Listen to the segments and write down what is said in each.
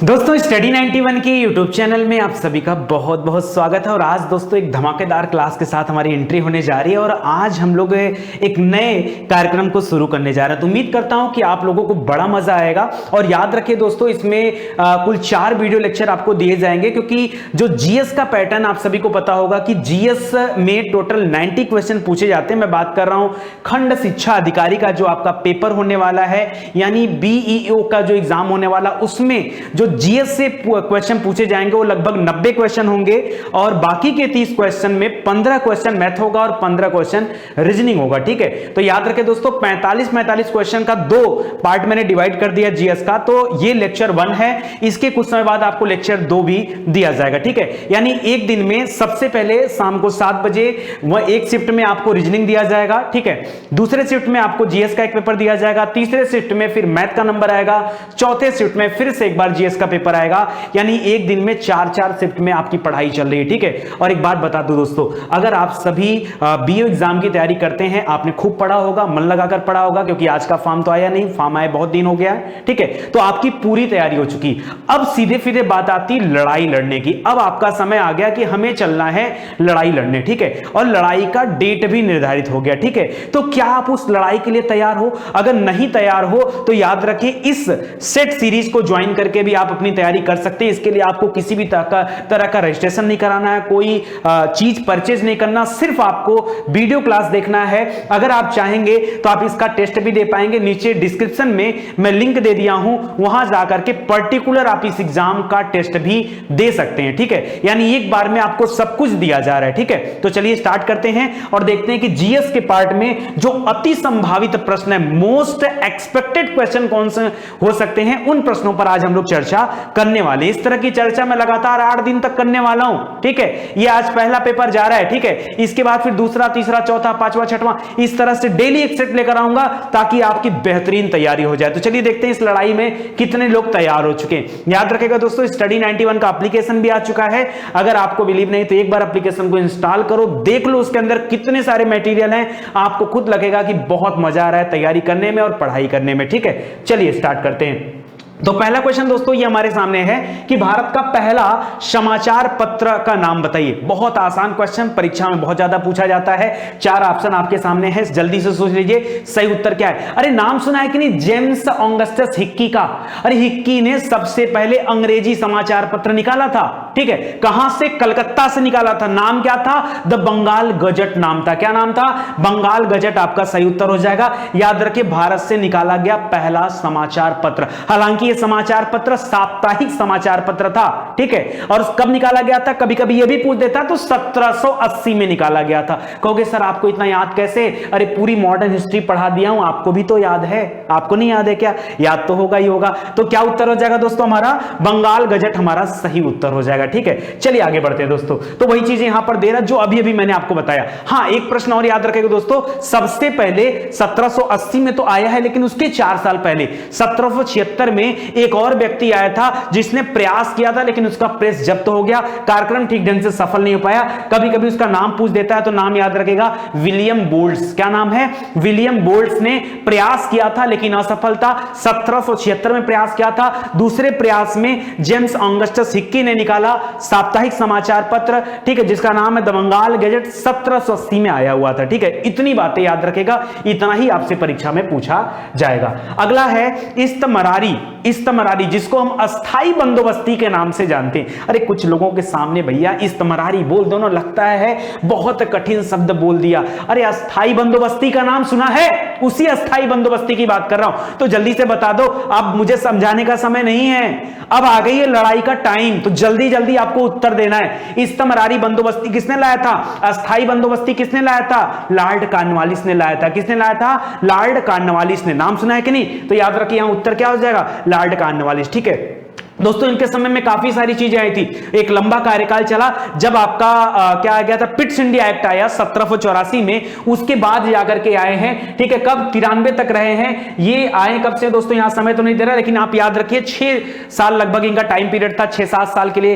दोस्तों स्टडी 91 की YouTube channel में आप सभी का बहुत बहुत स्वागत है। और आज दोस्तों एक धमाकेदार क्लास के साथ हमारी एंट्री होने जा रही है और आज हम लोग एक नए कार्यक्रम को शुरू करने जा रहे हैं। तो उम्मीद करता हूं कि आप लोगों को बड़ा मजा आएगा। और याद रखिए दोस्तों, इसमें कुल 4 वीडियो लेक्चर आपको दिए जाएंगे, क्योंकि जो जीएस का पैटर्न आप सभी को पता होगा कि जीएस में टोटल 90 क्वेश्चन पूछे जाते हैं। मैं बात कर रहा हूं खंड शिक्षा अधिकारी का जो आपका पेपर होने वाला है, यानी बीईओ का जो एग्जाम होने वाला, उसमें जो जीएस से क्वेश्चन पूछे जाएंगे वो लगभग 90 क्वेश्चन होंगे। और बाकी के 30 क्वेश्चन में 15 क्वेश्चन मैथ होगा और 15 क्वेश्चन रीजनिंग होगा। ठीक है, तो याद रखें दोस्तों, 45 क्वेश्चन का 2 पार्ट मैंने डिवाइड कर दिया जीएस का। तो ये लेक्चर 1 है, इसके कुछ समय बाद आपको लेक्चर 2 भी दिया जाएगा। ठीक है, यानी एक दिन में सबसे पहले शाम को 7 बजे वह एक शिफ्ट में आपको रीजनिंग दिया जाएगा। ठीक है, दूसरे शिफ्ट में आपको जीएस का एक पेपर दिया जाएगा, तीसरे शिफ्ट में फिर मैथ का नंबर आएगा, चौथे शिफ्ट में फिर से एक बार जीएस का पेपर आएगा। यानी एक दिन में 4-4 शिफ्ट में आपकी पढ़ाई चल रही है। ठीक है, और एक बात बता दूं दोस्तों, अगर आप सभी बीओ एग्जाम की तैयारी करते हैं, आपने खूब पढ़ा होगा, मन लगाकर पढ़ा होगा, क्योंकि आज का फॉर्म तो आया नहीं, फॉर्म आए बहुत दिन हो गया है। ठीक है, तो आपकी पूरी तैयारी हो चुकी। अब सीधे सीधे बात आती लड़ाई लड़ने की। अब आपका समय आ गया कि हमें चलना है लड़ाई लड़ने। ठीक है, और लड़ाई का डेट भी निर्धारित हो गया। ठीक है, तो क्या आप उस लड़ाई के लिए तैयार हो? अगर नहीं तैयार हो तो याद रखिए, इस सेट सीरीज को ज्वाइन करके भी आप अपनी तैयारी कर सकते हैं। इसके लिए आपको किसी भी तरह का रजिस्ट्रेशन नहीं कराना है, कोई चीज परचेज नहीं करना, सिर्फ आपको वीडियो क्लास देखना है। अगर आप चाहेंगे तो आप इसका टेस्ट भी दे पाएंगे। नीचे डिस्क्रिप्शन में मैं लिंक दे दिया हूं, वहां जाकर के पर्टिकुलर आप इस एग्जाम का टेस्ट भी दे सकते हैं। ठीक है, यानी एक बार में आपको सब कुछ दिया जा रहा है। ठीक है, तो चलिए स्टार्ट करते हैं और देखते हैं कि जीएस के पार्ट में जो अति संभावित प्रश्न है, मोस्ट एक्सपेक्टेड क्वेश्चन कौन से हो सकते हैं, उन प्रश्नों पर आज हम लोग चर्चा करने वाले। इस तरह की चर्चा मैं लगातार 8 दिन तक करने वाला हूं। ठीक है, ये आज पहला पेपर जा रहा है। ठीक है, इसके बाद फिर दूसरा, तीसरा, चौथा, पांचवा, छठवां, इस तरह से डेली एक सेट लेकर आऊंगा ताकि आपकी बेहतरीन तैयारी हो जाए। तो चलिए देखते हैं इस लड़ाई में कितने लोग तैयार हो चुके हैं। याद रखिएगा दोस्तों, स्टडी 91 का एप्लीकेशन भी आ चुका है। अगर आपको बिलीव नहीं तो एक बार एप्लीकेशन को इंस्टॉल करो, देख लो उसके अंदर कितने सारे मटेरियल हैं। आपको खुद लगेगा कि बहुत मजा आ रहा है तैयारी करने में और पढ़ाई करने में। ठीक है, चलिए स्टार्ट करते हैं। तो पहला क्वेश्चन दोस्तों ये हमारे सामने है कि भारत का पहला समाचार पत्र का नाम बताइए। बहुत आसान क्वेश्चन, परीक्षा में बहुत ज्यादा पूछा जाता है। 4 ऑप्शन आपके सामने है, जल्दी से सोच लीजिए सही उत्तर क्या है। अरे नाम सुना है कि नहीं, जेम्स ऑगस्टस हिक्की का। अरे हिक्की ने सबसे पहले अंग्रेजी समाचार पत्र निकाला था। ठीक है, कहां से? कलकत्ता से निकाला था। नाम क्या था? द बंगाल गजट नाम था। क्या नाम था? बंगाल गजट आपका सही उत्तर हो जाएगा। याद रखिए, भारत से निकाला गया पहला समाचार पत्र। हालांकि समाचार पत्र साप्ताहिक समाचार पत्र था। ठीक है, और कब निकाला गया था? कभी कभी यह भी पूछ देता तो 1780 में निकाला गया था। कहोगे सर आपको इतना याद कैसे? अरे पूरी मॉडर्न हिस्ट्री पढ़ा दिया हूं, आपको भी तो याद है। आपको नहीं याद है क्या? याद तो होगा ही होगा। तो क्या उत्तर हो जाएगा दोस्तों? हमारा बंगाल गजट हमारा सही उत्तर हो जाएगा। ठीक है, चलिए आगे बढ़ते हैं दोस्तों। तो वही चीजें यहां पर दे रहा जो अभी अभी मैंने आपको बताया। हां, एक प्रश्न और याद रखेगा दोस्तों, सबसे पहले 1780 में तो आया है, लेकिन उसके 4 साल पहले 1776 में एक और व्यक्ति आया था जिसने प्रयास किया था, लेकिन उसका प्रेस जब्त हो गया। कार्यक्रम ठीक ढंग से सफल नहीं हो पाया। कभी कभी उसका नाम पूछ देता है, तो नाम याद रखेगा, विलियम बोल्ट्स। क्या नाम है? विलियम बोल्ट्स ने प्रयास किया था लेकिन असफलता। 1776 में प्रयास किया था। दूसरे प्रयास में जेम्स ऑगस्टस हिक्की ने निकाला साप्ताहिक समाचार पत्र, ठीक है, जिसका नाम है द बंगाल गजट। 1780 में आया हुआ था। ठीक है, इतनी बातें याद रखेगा, इतना ही आपसे परीक्षा में पूछा जाएगा। अगला है इस्तमरारी। इस्तमरारी, जिसको हम अस्थाई बंदोबस्ती के नाम से जानते हैं। अरे कुछ लोगों के सामने भैया इस्तमरारी बोल दो ना, लगता है बहुत कठिन शब्द बोल दिया। अरे अस्थाई बंदोबस्ती का नाम सुना है? उसी अस्थाई बंदोबस्ती की बात कर रहा हूं। तो जल्दी से बता दो, अब मुझे समझाने का समय नहीं है, अब आ गई है लड़ाई का टाइम। तो जल्दी जल्दी आपको उत्तर देना है। इस्तमरारी बंदोबस्ती किसने लाया था? अस्थाई बंदोबस्ती किसने लाया था? लॉर्ड कॉर्नवालिस ने लाया था। किसने लाया था? लॉर्ड कॉर्नवालिस ने। नाम सुना है कि नहीं? तो याद रखिए, यहां उत्तर क्या हो जाएगा? Lord Cornwallis. ठीक है दोस्तों, इनके समय में काफी सारी चीजें आई थी। एक लंबा कार्यकाल चला, जब आपका क्या आ गया था, पिट्स इंडिया एक्ट आया 1784 में, उसके बाद जाकर के आए हैं। ठीक है, कब? 93 तक रहे हैं। ये आए कब से दोस्तों, यहां समय तो नहीं दे रहा, लेकिन आप याद रखिए 6 साल लगभग इनका टाइम पीरियड था। 6-7 साल के लिए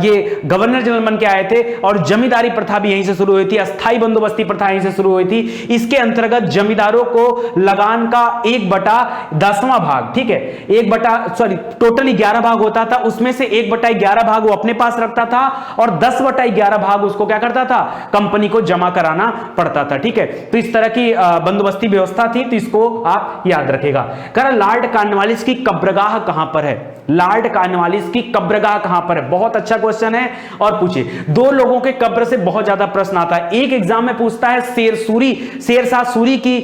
ये गवर्नर जनरल बन के आए थे। और जमींदारी प्रथा भी यहीं से शुरू हुई थी, अस्थाई बंदोबस्ती प्रथा यहीं से शुरू हुई थी। इसके अंतर्गत जमींदारों को लगान का 1/10वां भाग, ठीक है, टोटली 11 भाग होता था उसमें से 1/11 भाग वो अपने पास रखता था और 10/11 भाग उसको क्या करता था, कंपनी को जमा कराना पड़ता था। ठीक है, तो इस तरह की बंदोबस्ती व्यवस्था थी, तो इसको आप याद रखेगा। कह लॉर्ड कॉर्नवालिस की कब्रगाह कहां पर है, लॉर्ड कॉर्नवालिस की कब्रगाह कहां पर है, बहुत अच्छा क्वेश्चन है। और पूछिए, दो लोगों के कब्र से बहुत ज्यादा प्रश्न आता है। एक एग्जाम में पूछता है शेरशाह सूरी की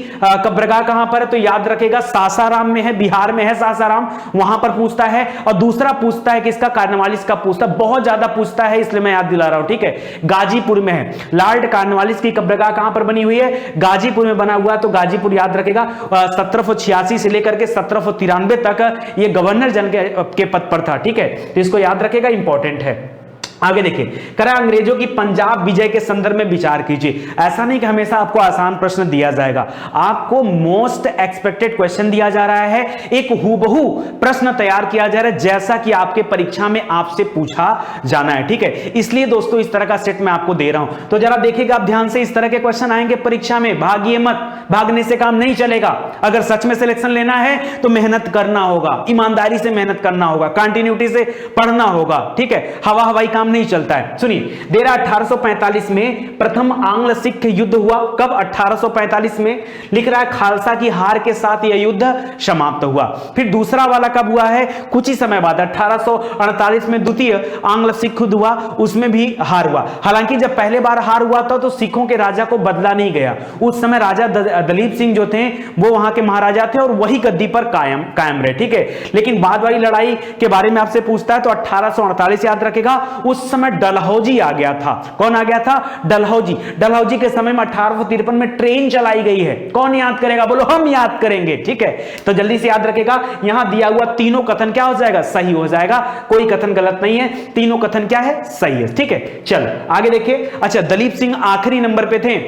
कब्रगाह कहां पर है, तो याद रखेगा सासाराम में है, बिहार में है सासाराम, वहां पर पूछता है। और दूसरा पूछता है किसका, कॉर्नवालिस का पूछता है, बहुत ज्यादा पूछता है इसलिए मैं याद दिला रहा हूं। ठीक है, गाजीपुर में है। लॉर्ड कॉर्नवालिस की कब्रगाह कहां पर बनी हुई है, गाजीपुर में बना हुआ, तो गाजीपुर याद रखेगा। 1786 से लेकर के 1793 तक ये गवर्नर जनरल के पद पर था। ठीक है, तो इसको याद रखेगा, इंपॉर्टेंट है। आगे देखिए, करा अंग्रेजों की पंजाब विजय के संदर्भ में विचार कीजिए। ऐसा नहीं कि हमेशा आपको आसान प्रश्न दिया जाएगा, आपको मोस्ट एक्सपेक्टेड क्वेश्चन दिया जा रहा है, एक हूबहू प्रश्न तैयार किया जा रहा है जैसा कि आपके परीक्षा में आपसे पूछा जाना है। ठीक है, इसलिए दोस्तों इस तरह का सेट मैं आपको दे रहा हूं, तो जरा देखिएगा आप ध्यान से, इस तरह के क्वेश्चन आएंगे परीक्षा में, भागिए मत, भागने से काम नहीं चलेगा। अगर सच में सिलेक्शन लेना है तो मेहनत करना होगा, ईमानदारी से मेहनत करना होगा, कंटिन्यूटी से पढ़ना होगा। ठीक है, हवा हवाई काम नहीं चलता है। सुनिए, 1845 में प्रथम आंग्ल सिख युद्ध हुआ। कब, 1845 में। लिख रहा है खालसा की हार के साथ यह युद्ध समाप्त हुआ। फिर दूसरा वाला कब हुआ है, कुछ ही समय बाद 1848 में द्वितीय आंग्ल सिख युद्ध हुआ, उसमें भी हार हुआ। हालांकि जब पहले बार हार हुआ था तो सिखों के राजा को बदला नहीं गया, उस समय राजा दलीप सिंह जो थे वो वहां के महाराजा थे और वही गद्दी पर कायम रहे। ठीक है, लेकिन बाद वाली लड़ाई के बारे में आपसे पूछता है तो 1848 याद रखेगा, उस समय डलहौजी आ गया था। कौन आ गया था, डलहौजी। डलहौजी के समय में 1853 में ट्रेन चलाई गई है। कौन याद करेगा, बोलो, हम याद करेंगे। ठीक है, तो जल्दी से याद रखेगा, यहां दिया हुआ तीनों कथन क्या हो जाएगा, सही हो जाएगा, कोई कथन गलत नहीं है, तीनों कथन क्या है, सही है। ठीक है, चल आगे देखिए। अच्छा, दलीप सिंह आखिरी नंबर पे थे,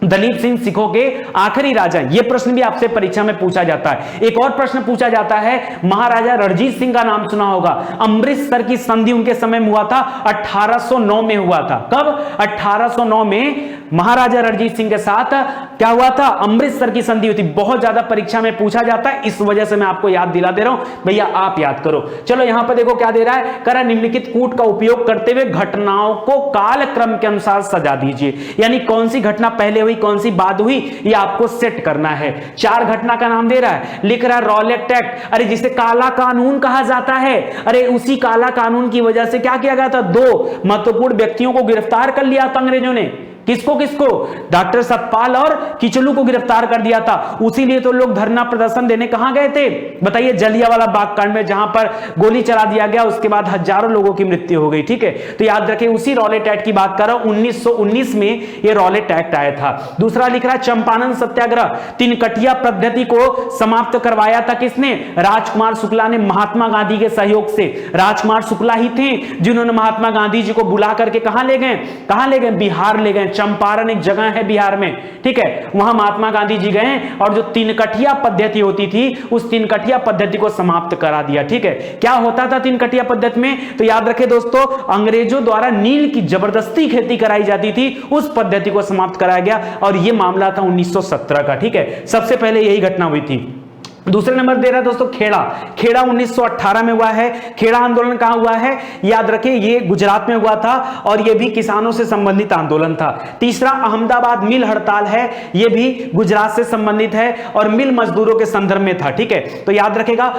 दलीप सिंह सिखों के आखिरी राजा, यह प्रश्न भी आपसे परीक्षा में पूछा जाता है। एक और प्रश्न पूछा जाता है, महाराजा रणजीत सिंह का नाम सुना होगा, अमृतसर की संधि उनके समय में हुआ था, 1809 में हुआ था। कब, 1809 में महाराजा रणजीत सिंह के साथ क्या हुआ था, अमृतसर की संधि हुई थी। बहुत ज्यादा परीक्षा में पूछा जाता है, इस वजह से मैं आपको याद दिला दे रहा हूं, भैया आप याद करो। चलो यहां पर देखो क्या दे रहा है, करा निम्नलिखित कूट का उपयोग करते हुए घटनाओं को कालक्रम के अनुसार सजा दीजिए। यानी कौन सी घटना पहले हुई, कौन सी बाद हुई, ये आपको सेट करना है। 4 घटना का नाम दे रहा है, लिख रहा है रॉलेट एक्ट, अरे जिसे काला कानून कहा जाता है, अरे उसी काला कानून की वजह से क्या किया गया था, 2 महत्वपूर्ण व्यक्तियों को गिरफ्तार कर लिया था अंग्रेजों ने। किसको किसको, डॉक्टर सतपाल और किचलू को गिरफ्तार कर दिया था। उसी लिए तो लोग धरना प्रदर्शन देने कहां गए थे, बताइए, जलियांवाला बाग कांड में, जहां पर गोली चला दिया गया, उसके बाद हजारों लोगों की मृत्यु हो गई। ठीक है, तो याद रखें, उसी रॉलेट एक्ट की बात कर रहा हूं, 1919 में यह रॉलेट एक्ट आया था। दूसरा लिख रहा है चंपारण सत्याग्रह, तिनकटिया पद्धति को समाप्त करवाया था किसने, राजकुमार शुक्ला ने, महात्मा गांधी के सहयोग से। राजकुमार शुक्ला ही थे जिन्होंने महात्मा गांधी जी को बुला करके कहां ले गए, बिहार ले गए। चंपारण एक जगह है बिहार में, ठीक है, वहां महात्मा गांधी जी गए और जो तिनकटिया पद्धति होती थी, उस तिनकटिया पद्धति को समाप्त करा दिया। ठीक है, क्या होता था तिनकटिया पद्धति में, तो याद रखें दोस्तों, अंग्रेजों द्वारा नील की जबरदस्ती खेती कराई जाती थी, उस पद्धति को समाप्त कराया गया और यह मामला था 1917 का। ठीक है, सबसे पहले यही घटना हुई थी। दूसरे नंबर दे रहा है दोस्तों खेड़ा 1918 में हुआ है। खेड़ा आंदोलन कहां हुआ है, याद रखिए, ये गुजरात में हुआ था और ये भी किसानों से संबंधित आंदोलन था। तीसरा अहमदाबाद मिल हड़ताल है, ये भी गुजरात से संबंधित है और मिल मजदूरों के संदर्भ में था। ठीक है, तो याद रखेगा,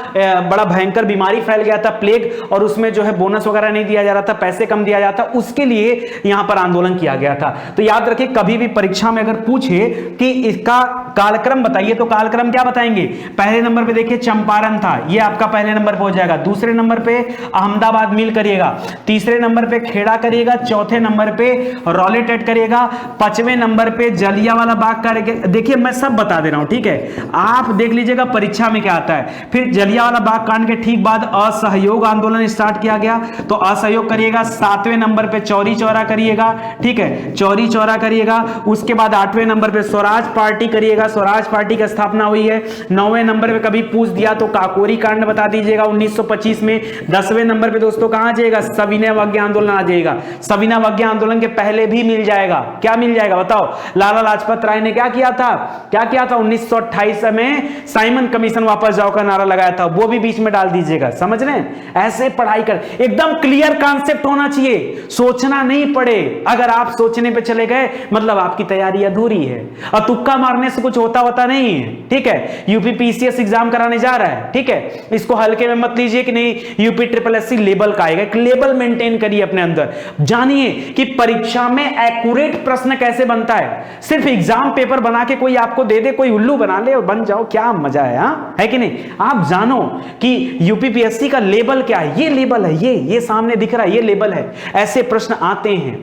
बड़ा भयंकर बीमारी फैल गया था, प्लेग, और उसमें जो है बोनस वगैरह नहीं दिया जा रहा था, पैसे कम दिया जाता, उसके लिए यहां पर आंदोलन किया गया था। तो याद रखिए, कभी भी परीक्षा में अगर पूछे कि इसका कालक्रम बताइए, तो कालक्रम क्या बताएंगे, पहले नंबर पे देखिए चंपारण था, ये आपका पहले नंबर पे हो जाएगा। दूसरे नंबर पे अहमदाबाद मिल करिएगा, तीसरे नंबर पे खेड़ा करिएगा, चौथे नंबर पे रॉलेट एक्ट करिएगा, 5वें नंबर पे जलियांवाला बाग का। देखिए मैं सब बता दे रहा हूं, ठीक है, आप देख लीजिएगा परीक्षा में क्या आता है। फिर जलियांवाला बाग कांड के ठीक बाद असहयोग आंदोलन स्टार्ट किया गया, तो असहयोग करिएगा। 7वें नंबर पे चौरी चौरा करिएगा, ठीक है, चौरी चौरा करिएगा। उसके बाद 8वें नंबर पे स्वराज पार्टी करिएगा, स्वराज पार्टी की स्थापना हुई है। 9वें नंबर नंबर पे कभी पूछ दिया तो काकोरी कांड बता दीजिएगा 1925 में। 10वें नंबर पे दोस्तों कहां आ जाएगा, सविनय अवज्ञा आंदोलन आ जाएगा। सविनय अवज्ञा आंदोलन के पहले भी मिल जाएगा, क्या मिल जाएगा बताओ, लाला लाजपत राय ने क्या किया था, 1928 में साइमन कमीशन वापस जाओ का नारा लगाया था, वो भी बीच में डाल दीजिएगा। समझ रहे हैं, ऐसे पढ़ाई कर, एकदम क्लियर कॉन्सेप्ट होना चाहिए, सोचना नहीं पड़े। अगर आप सोचने पे चले गए मतलब आपकी तैयारी अधूरी है, और तुक्का मारने से कुछ होता नहीं है। ठीक है, यूपी पीसीएस एग्जाम कराने जा रहा है, ठीक है, इसको हल्के में मत लीजिए कि नहीं यूपी ट्रिपल एससी लेबल का आएगा, एक लेबल मेंटेन करिए अपने अंदर। जानिए कि परीक्षा में एक्यूरेट प्रश्न कैसे बनता है। सिर्फ एग्जाम पेपर बना के कोई आपको दे दे, कोई उल्लू बना ले और बन जाओ, क्या मजा है, है कि नहीं। आप जानो कि यूपीपीएससी का लेबल क्या है, ये लेबल है, ये सामने दिख रहा है, ये लेबल है। ऐसे प्रश्न आते हैं।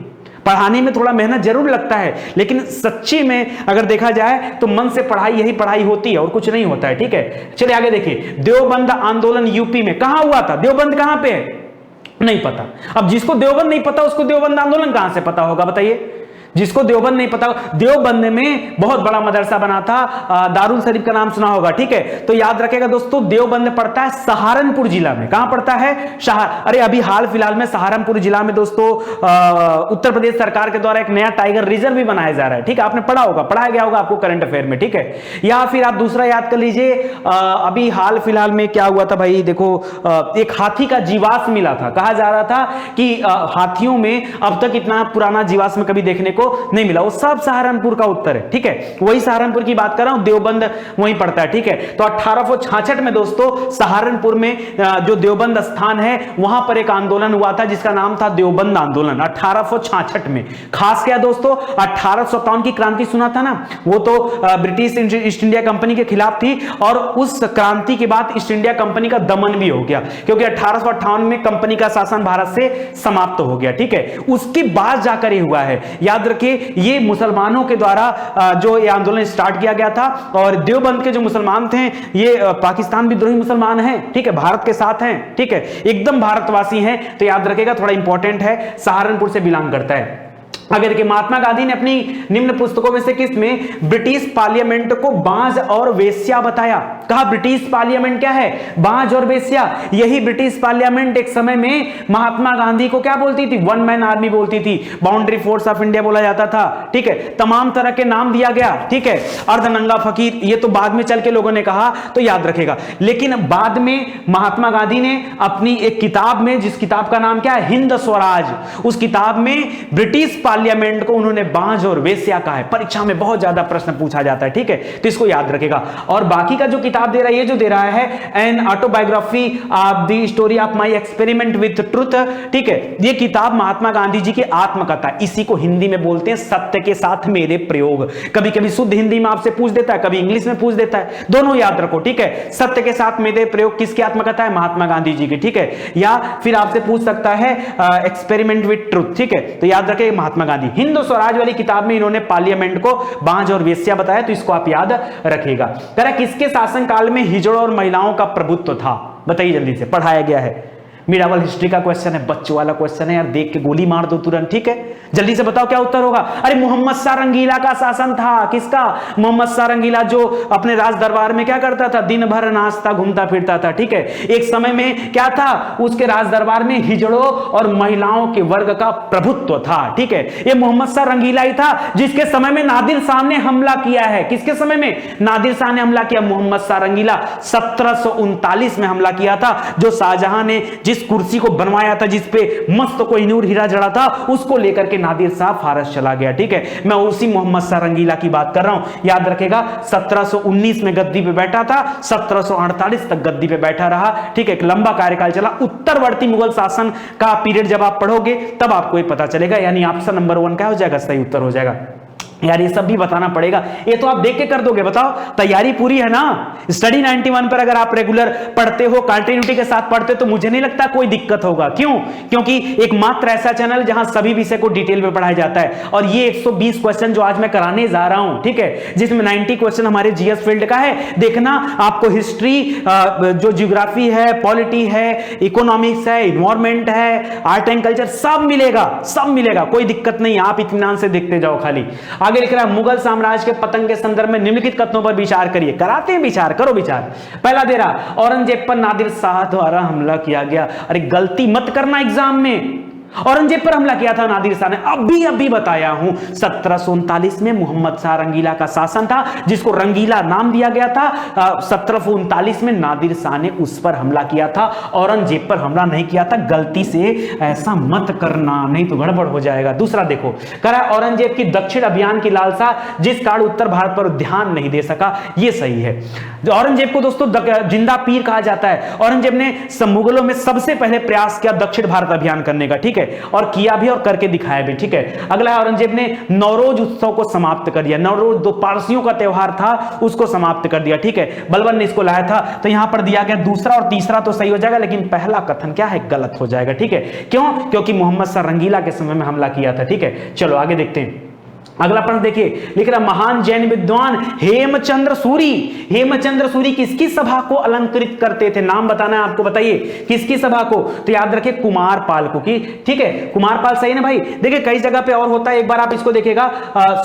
पढ़ाने में थोड़ा मेहनत जरूर लगता है, लेकिन सच्ची में अगर देखा जाए तो मन से पढ़ाई, यही पढ़ाई होती है और कुछ नहीं होता है। ठीक है, चलिए आगे देखिए। देवबंद आंदोलन यूपी में कहां हुआ था, देवबंद कहां पे है, नहीं पता। अब जिसको देवबंद नहीं पता उसको देवबंद आंदोलन कहां से पता होगा बताइए। जिसको देवबंद नहीं पता, देवबंद में बहुत बड़ा मदरसा बना था, दारुल शरीफ का नाम सुना होगा। ठीक है, तो याद रखेगा दोस्तों, देवबंद पड़ता है सहारनपुर जिला में। कहां पड़ता है, अरे अभी हाल फिलहाल में सहारनपुर जिला में दोस्तों उत्तर प्रदेश सरकार के द्वारा एक नया टाइगर रिजर्व भी बनाया जा रहा है। ठीक है, आपने पढ़ा होगा, पढ़ाया गया होगा आपको करंट अफेयर में। ठीक है, या फिर आप दूसरा याद कर लीजिए, अभी हाल फिलहाल में क्या हुआ था भाई, देखो एक हाथी का जीवाश्म मिला था। कहा जा रहा था कि हाथियों में अब तक इतना पुराना जीवाश्म कभी देखने को नहीं मिला। वो सब सहारनपुर का उत्तर है। ठीक है, वही सहारनपुर की बात कर रहा हूं, देवबंद वहीं पड़ता है। ठीक है, तो 1866 में दोस्तों सहारनपुर में जो देवबंद स्थान है वहां पर एक आंदोलन हुआ था जिसका नाम था देवबंद आंदोलन 1866 में। खास क्या दोस्तों, 1857 की क्रांति सुना था ना, वो तो ब्रिटिश ईस्ट इंडिया कंपनी के खिलाफ थी, और उस क्रांति के बाद ईस्ट इंडिया कंपनी का दमन भी हो गया, क्योंकि 1858 में कंपनी का शासन भारत से समाप्त हो गया। ठीक है, उसके बाद जाकर ये हुआ है। याद रखिए, ये मुसलमानों के द्वारा जो ये आंदोलन स्टार्ट किया गया था, और देवबंद के जो मुसलमान थे ये पाकिस्तान विद्रोही मुसलमान हैं। ठीक है, भारत के साथ हैं। ठीक है, एकदम भारतवासी हैं। तो याद रखिएगा, थोड़ा इंपॉर्टेंट है, सहारनपुर से बिलोंग करता है। अगर देखिए, महात्मा गांधी ने अपनी निम्न पुस्तकों में से किस में ब्रिटिश पार्लियामेंट को बांझ और वेश्या बताया। कहा ब्रिटिश पार्लियामेंट क्या है, बांझ और वेश्या। यही ब्रिटिश पार्लियामेंट एक समय में महात्मा गांधी को क्या बोलती थी, वन मैन आर्मी बोलती थी, बाउंड्री फोर्स ऑफ इंडिया बोला जाता था। ठीक है, तमाम तरह के नाम दिया गया। ठीक है, अर्धनंगा फकीर, ये तो बाद में चल के लोगों ने कहा, तो याद रखेगा। लेकिन बाद में महात्मा गांधी ने अपनी एक किताब में, जिस किताब का नाम क्या है, हिंद स्वराज, उस किताब में ब्रिटिश पार्लियामेंट को उन्होंने बांझ और वेश्या कहा है। परीक्षा में बहुत ज्यादा प्रश्न पूछा जाता है। ठीक है, तो इसको याद रखेगा। और बाकी का जो किताब दे रहा है, ये जो दे रहा है, an autobiography of the story of my experiment with truth. ठीक है, ये किताब महात्मा गांधी जी की आत्मकथा, इसी को हिंदी में बोलते हैं सत्य के साथ मेरे प्रयोग। कभी कभी शुद्ध हिंदी में आपसे पूछ देता है, कभी इंग्लिश में पूछ देता है, दोनों याद रखो। ठीक है, सत्य के साथ मेरे प्रयोग किसकी आत्मकथा है, महात्मा गांधी जी की। ठीक है, या फिर आपसे पूछ सकता है एक्सपेरिमेंट विद ट्रुथ। ठीक है, तो याद रखें महात्मा गांधी। हिंद स्वराज वाली किताब में इन्होंने पार्लियामेंट को बांझ और वेश्या बताया, तो इसको आप याद रखिएगा। कह रहा किसके शासनकाल में हिजड़ों और महिलाओं का प्रभुत्व था, बताइए जल्दी से, पढ़ाया गया है। मिडावल हिस्ट्री का क्वेश्चन है, बच्चों वाला क्वेश्चन है यार, देख के गोली मार दो तुरंत। ठीक है, जल्दी से बताओ क्या उत्तर होगा। अरे मोहम्मद शाह रंगीला का शासन था। किसका, मोहम्मद शाह रंगीला, जो अपने राज दरबार में क्या करता था, दिन भर नाचता घूमता फिरता था। ठीक है, एक समय में क्या था, उसके राज दरबार में हिजड़ों और महिलाओं के वर्ग का प्रभुत्व था। ठीक है, ये मोहम्मद शाह रंगीला ही था जिसके समय में नादिर शाह ने हमला किया है। किसके समय में, नादिर शाह ने हमला किया, मोहम्मद शाह रंगीला 1739 में हमला किया था। जो शाहजहां ने जिस कुर्सी को बनवाया था, जिस पे मस्त कोहिनूर हीरा जड़ा था, उसको लेकर के नादिर शाह फारस चला गया। ठीक है, मैं उसी मोहम्मद शाह रंगीला की बात कर रहा हूं। याद रखेगा, 1719 में गद्दी पे बैठा था, 1748 तक गद्दी पे बैठा रहा। ठीक है, एक लंबा कार्यकाल चला। उत्तरवर्ती मुगल शासन का पीरियड जब आप पढ़ोगे तब आपको ये पता चलेगा। यानी ऑप्शन नंबर 1 क्या हो जाएगा, सही उत्तर हो जाएगा। यार ये सब भी बताना पड़ेगा, ये तो आप देख के कर दोगे। बताओ, तैयारी पूरी है ना। स्टडी 91 पर अगर आप रेगुलर पढ़ते हो, कंटिन्यूटी के साथ पढ़ते हो, तो मुझे नहीं लगता कोई दिक्कत होगा। क्यों, क्योंकि एकमात्र ऐसा चैनल जहां सभी विषय को डिटेल में पढ़ाया जाता है। और ये 120 क्वेश्चन जो आज मैं कराने जा रहा हूं, ठीक है, जिसमें 90 क्वेश्चन हमारे जीएस फील्ड का है। देखना, आपको हिस्ट्री, जो ज्योग्राफी है, पॉलिटी है, इकोनॉमिक्स है, इन्वायरमेंट है, आर्ट एंड कल्चर, सब मिलेगा, सब मिलेगा, कोई दिक्कत नहीं। आप इत्मीनान से देखते जाओ खाली। आगे आगे लिख रहा है मुगल साम्राज्य के पतन के संदर्भ में निम्नलिखित कथनों पर विचार करिए। कराते हैं विचार, करो विचार। पहला दे रहा औरंगजेब पर नादिर शाह द्वारा हमला किया गया। अरे गलती मत करना एग्जाम में, औरंगजेब पर हमला किया था नादिर शाह ने, अभी बताया हूं। 1739 में मोहम्मद शाह रंगीला का शासन था, जिसको रंगीला नाम दिया गया था। 1739 में नादिर शाह ने उस पर हमला किया था, औरंगजेब पर हमला नहीं किया था। गलती से ऐसा मत करना, नहीं तो गड़बड़ हो जाएगा। दूसरा देखो, करा औरंगजेब की दक्षिण अभियान की लालसा जिस कारण उत्तर भारत पर ध्यान नहीं दे सका, यह सही है। औरंगजेब को दोस्तों जिंदा पीर कहा जाता है। औरंगजेब ने मुगलों में सबसे पहले प्रयास किया दक्षिण भारत अभियान करने का, ठीक है, और किया भी और करके दिखाया भी, ठीक है। अगला है औरंगजेब ने नौरोज उत्सव को समाप्त कर दिया। नौरोज दो पारसियों का त्यौहार था, उसको समाप्त कर दिया, ठीक है। बलबन ने इसको लाया था, तो यहां पर दिया गया दूसरा और तीसरा तो सही हो जाएगा, लेकिन पहला कथन क्या है, गलत हो जाएगा, ठीक है। क्यों? क्योंकि मोहम्मद शाह रंगीला के समय में हमला किया था, ठीक है। चलो आगे देखते हैं। अगला प्रश्न देखिए, लिख रहा महान जैन विद्वान हेमचंद्र सूरी। हेमचंद्र सूरी किसकी सभा को अलंकृत करते थे? नाम बताना है आपको, बताइए किसकी सभा को? तो याद रखिए कुमारपाल को की, ठीक है। कुमारपाल सही ना भाई? देखिए कई जगह पे और होता है, एक बार आप इसको देखिएगा।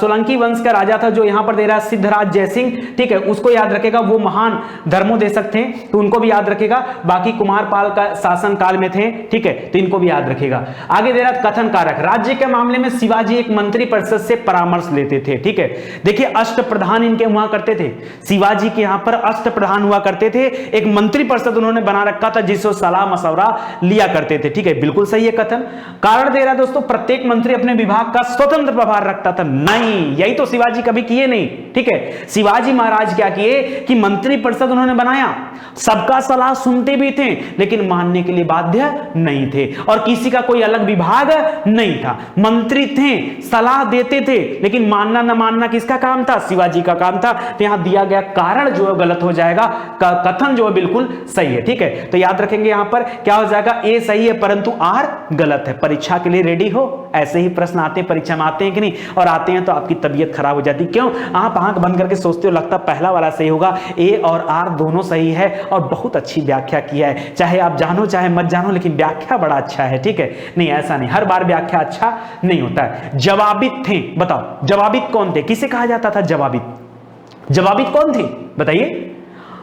सोलंकी वंश का राजा था जो यहां पर दे रहा है सिद्धराज जयसिंह, ठीक है, उसको याद रखेगा। वो महान धर्मोदेशक थे, तो उनको भी याद रखेगा। बाकी कुमारपाल का शासन काल में थे, ठीक है, तो इनको भी याद रखेगा। आगे दे रहा कथन कारक, राज्य के मामले में शिवाजी एक मंत्री परिषद से परामर्श लेते थे, ठीक है। देखिए अष्ट प्रधान इनके हुआ करते थे, शिवाजी के यहां पर अष्ट प्रधान हुआ करते थे। एक मंत्री परिषद उन्होंने बना रखा था जिससे सलाह मशवरा लिया करते थे, ठीक है, बिल्कुल सही है कथन। कारण दे रहा दोस्तों प्रत्येक मंत्री अपने विभाग का स्वतंत्र प्रभार रखता था। नहीं, यही तो शिवाजी कभी किए नहीं, ठीक है। शिवाजी महाराज क्या किए कि मंत्री परिषद उन्होंने बनाया, सबका सलाह सुनते भी थे लेकिन मानने के लिए बाध्य नहीं थे, और किसी का कोई अलग विभाग नहीं था। मंत्री थे, सलाह देते थे, लेकिन मानना ना मानना किसका काम था? शिवाजी का काम था। तो यहां दिया गया कारण जो है गलत हो जाएगा, कथन जो है बिल्कुल सही है, ठीक है। तो याद रखेंगे यहां पर क्या हो जाएगा, ए सही है परंतु आर गलत है। परीक्षा के लिए रेडी हो, ऐसे ही प्रश्न आते हैं परीक्षा में, आते हैं कि नहीं? और आते हैं तो आपकी तबीयत खराब हो जाती। क्यों? आप आंख बंद करके सोचते हो लगता पहला वाला सही होगा, ए और आर दोनों सही है, और बहुत अच्छी व्याख्या किया है। चाहे आप जानो चाहे मत जानो, लेकिन व्याख्या बड़ा अच्छा है, ठीक है। नहीं ऐसा नहीं, हर बार व्याख्या अच्छा नहीं होता है। जवाबित थे, बताओ जवाबित कौन थे? किसे कहा जाता था जवाबित? जवाबित कौन थे बताइए?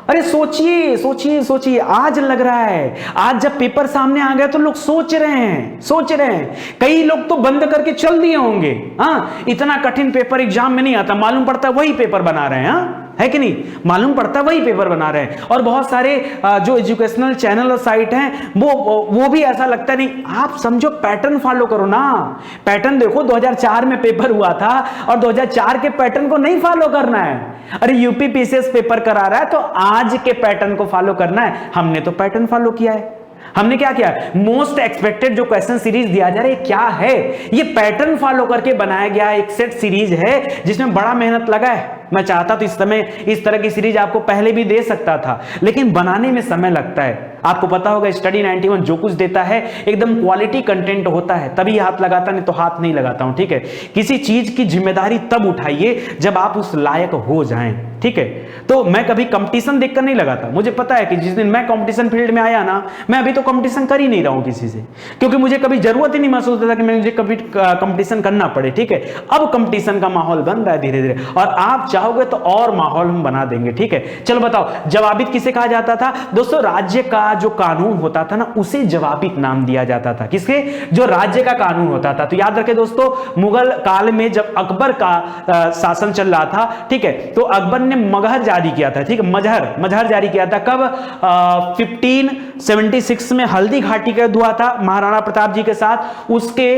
अरे सोचिए सोचिए सोचिए, आज लग रहा है, आज जब पेपर सामने आ गया तो लोग सोच रहे हैं। कई लोग तो बंद करके चल दिए होंगे। हाँ, इतना कठिन पेपर एग्जाम में नहीं आता, मालूम पड़ता वही पेपर बना रहे हैं। हाँ है कि नहीं? मालूम पड़ता वही पेपर बना रहे हैं। और बहुत सारे जो एजुकेशनल चैनल और साइट हैं वो भी ऐसा लगता नहीं। आप समझो, पैटर्न फॉलो करो ना। पैटर्न देखो, 2004 में पेपर हुआ था और 2004 के पैटर्न को नहीं फॉलो करना है। अरे यूपी पीसीएस पेपर करा रहा है तो आज के पैटर्न को फॉलो करना है। हमने तो पैटर्न फॉलो किया है। हमने क्या किया? मोस्ट एक्सपेक्टेड जो क्वेश्चन सीरीज दिया जा रहा है क्या है? ये पैटर्न फॉलो करके बनाया गया एक सेट सीरीज है जिसमें बड़ा मेहनत लगा है। मैं चाहता तो इस समय इस तरह की सीरीज आपको पहले भी दे सकता था, लेकिन बनाने में समय लगता है। आपको पता होगा स्टडी 91 जो कुछ देता है एकदम क्वालिटी कंटेंट होता है, तभी हाथ लगाता, नहीं तो हाथ नहीं लगाता हूं, ठीक है। किसी चीज की जिम्मेदारी तब उठाइए जब आप उस लायक हो जाएं, ठीक है। तो मैं कभी कंपटीशन देखकर नहीं लगाता। मुझे पता है कि जिस दिन मैं कंपटीशन फील्ड में आया ना, मैं अभी तो कंपटीशन कर ही नहीं रहा हूं किसी से, क्योंकि मुझे कभी जरूरत ही नहीं महसूस होता कि मुझे कभी कंपटीशन करना पड़े, ठीक है। अब कंपटीशन का माहौल बन रहा है धीरे धीरे, और आप चाहोगे तो और माहौल हम बना देंगे, ठीक है। चलो बताओ, जवाबित किसे कहा जाता था? दोस्तों राज्य का जो कानून होता था ना, उसे जवाबित नाम दिया जाता था। किसके? जो राज्य का कानून होता था। तो याद रखे दोस्तों, मुगल काल में जब अकबर का शासन चल रहा था, ठीक है, तो अकबर ने मगहर जारी किया था, ठीक है, मजहर जारी किया था। कब? 1576 में हल्दी घाटी का युद्ध हुआ था महाराणा प्रताप जी के साथ। उसके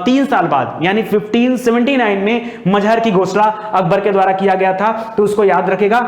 3 साल बाद यानी 1579 में मजहर की घोषणा अकबर के द्वारा किया गया था, तो उसको याद रखेगा।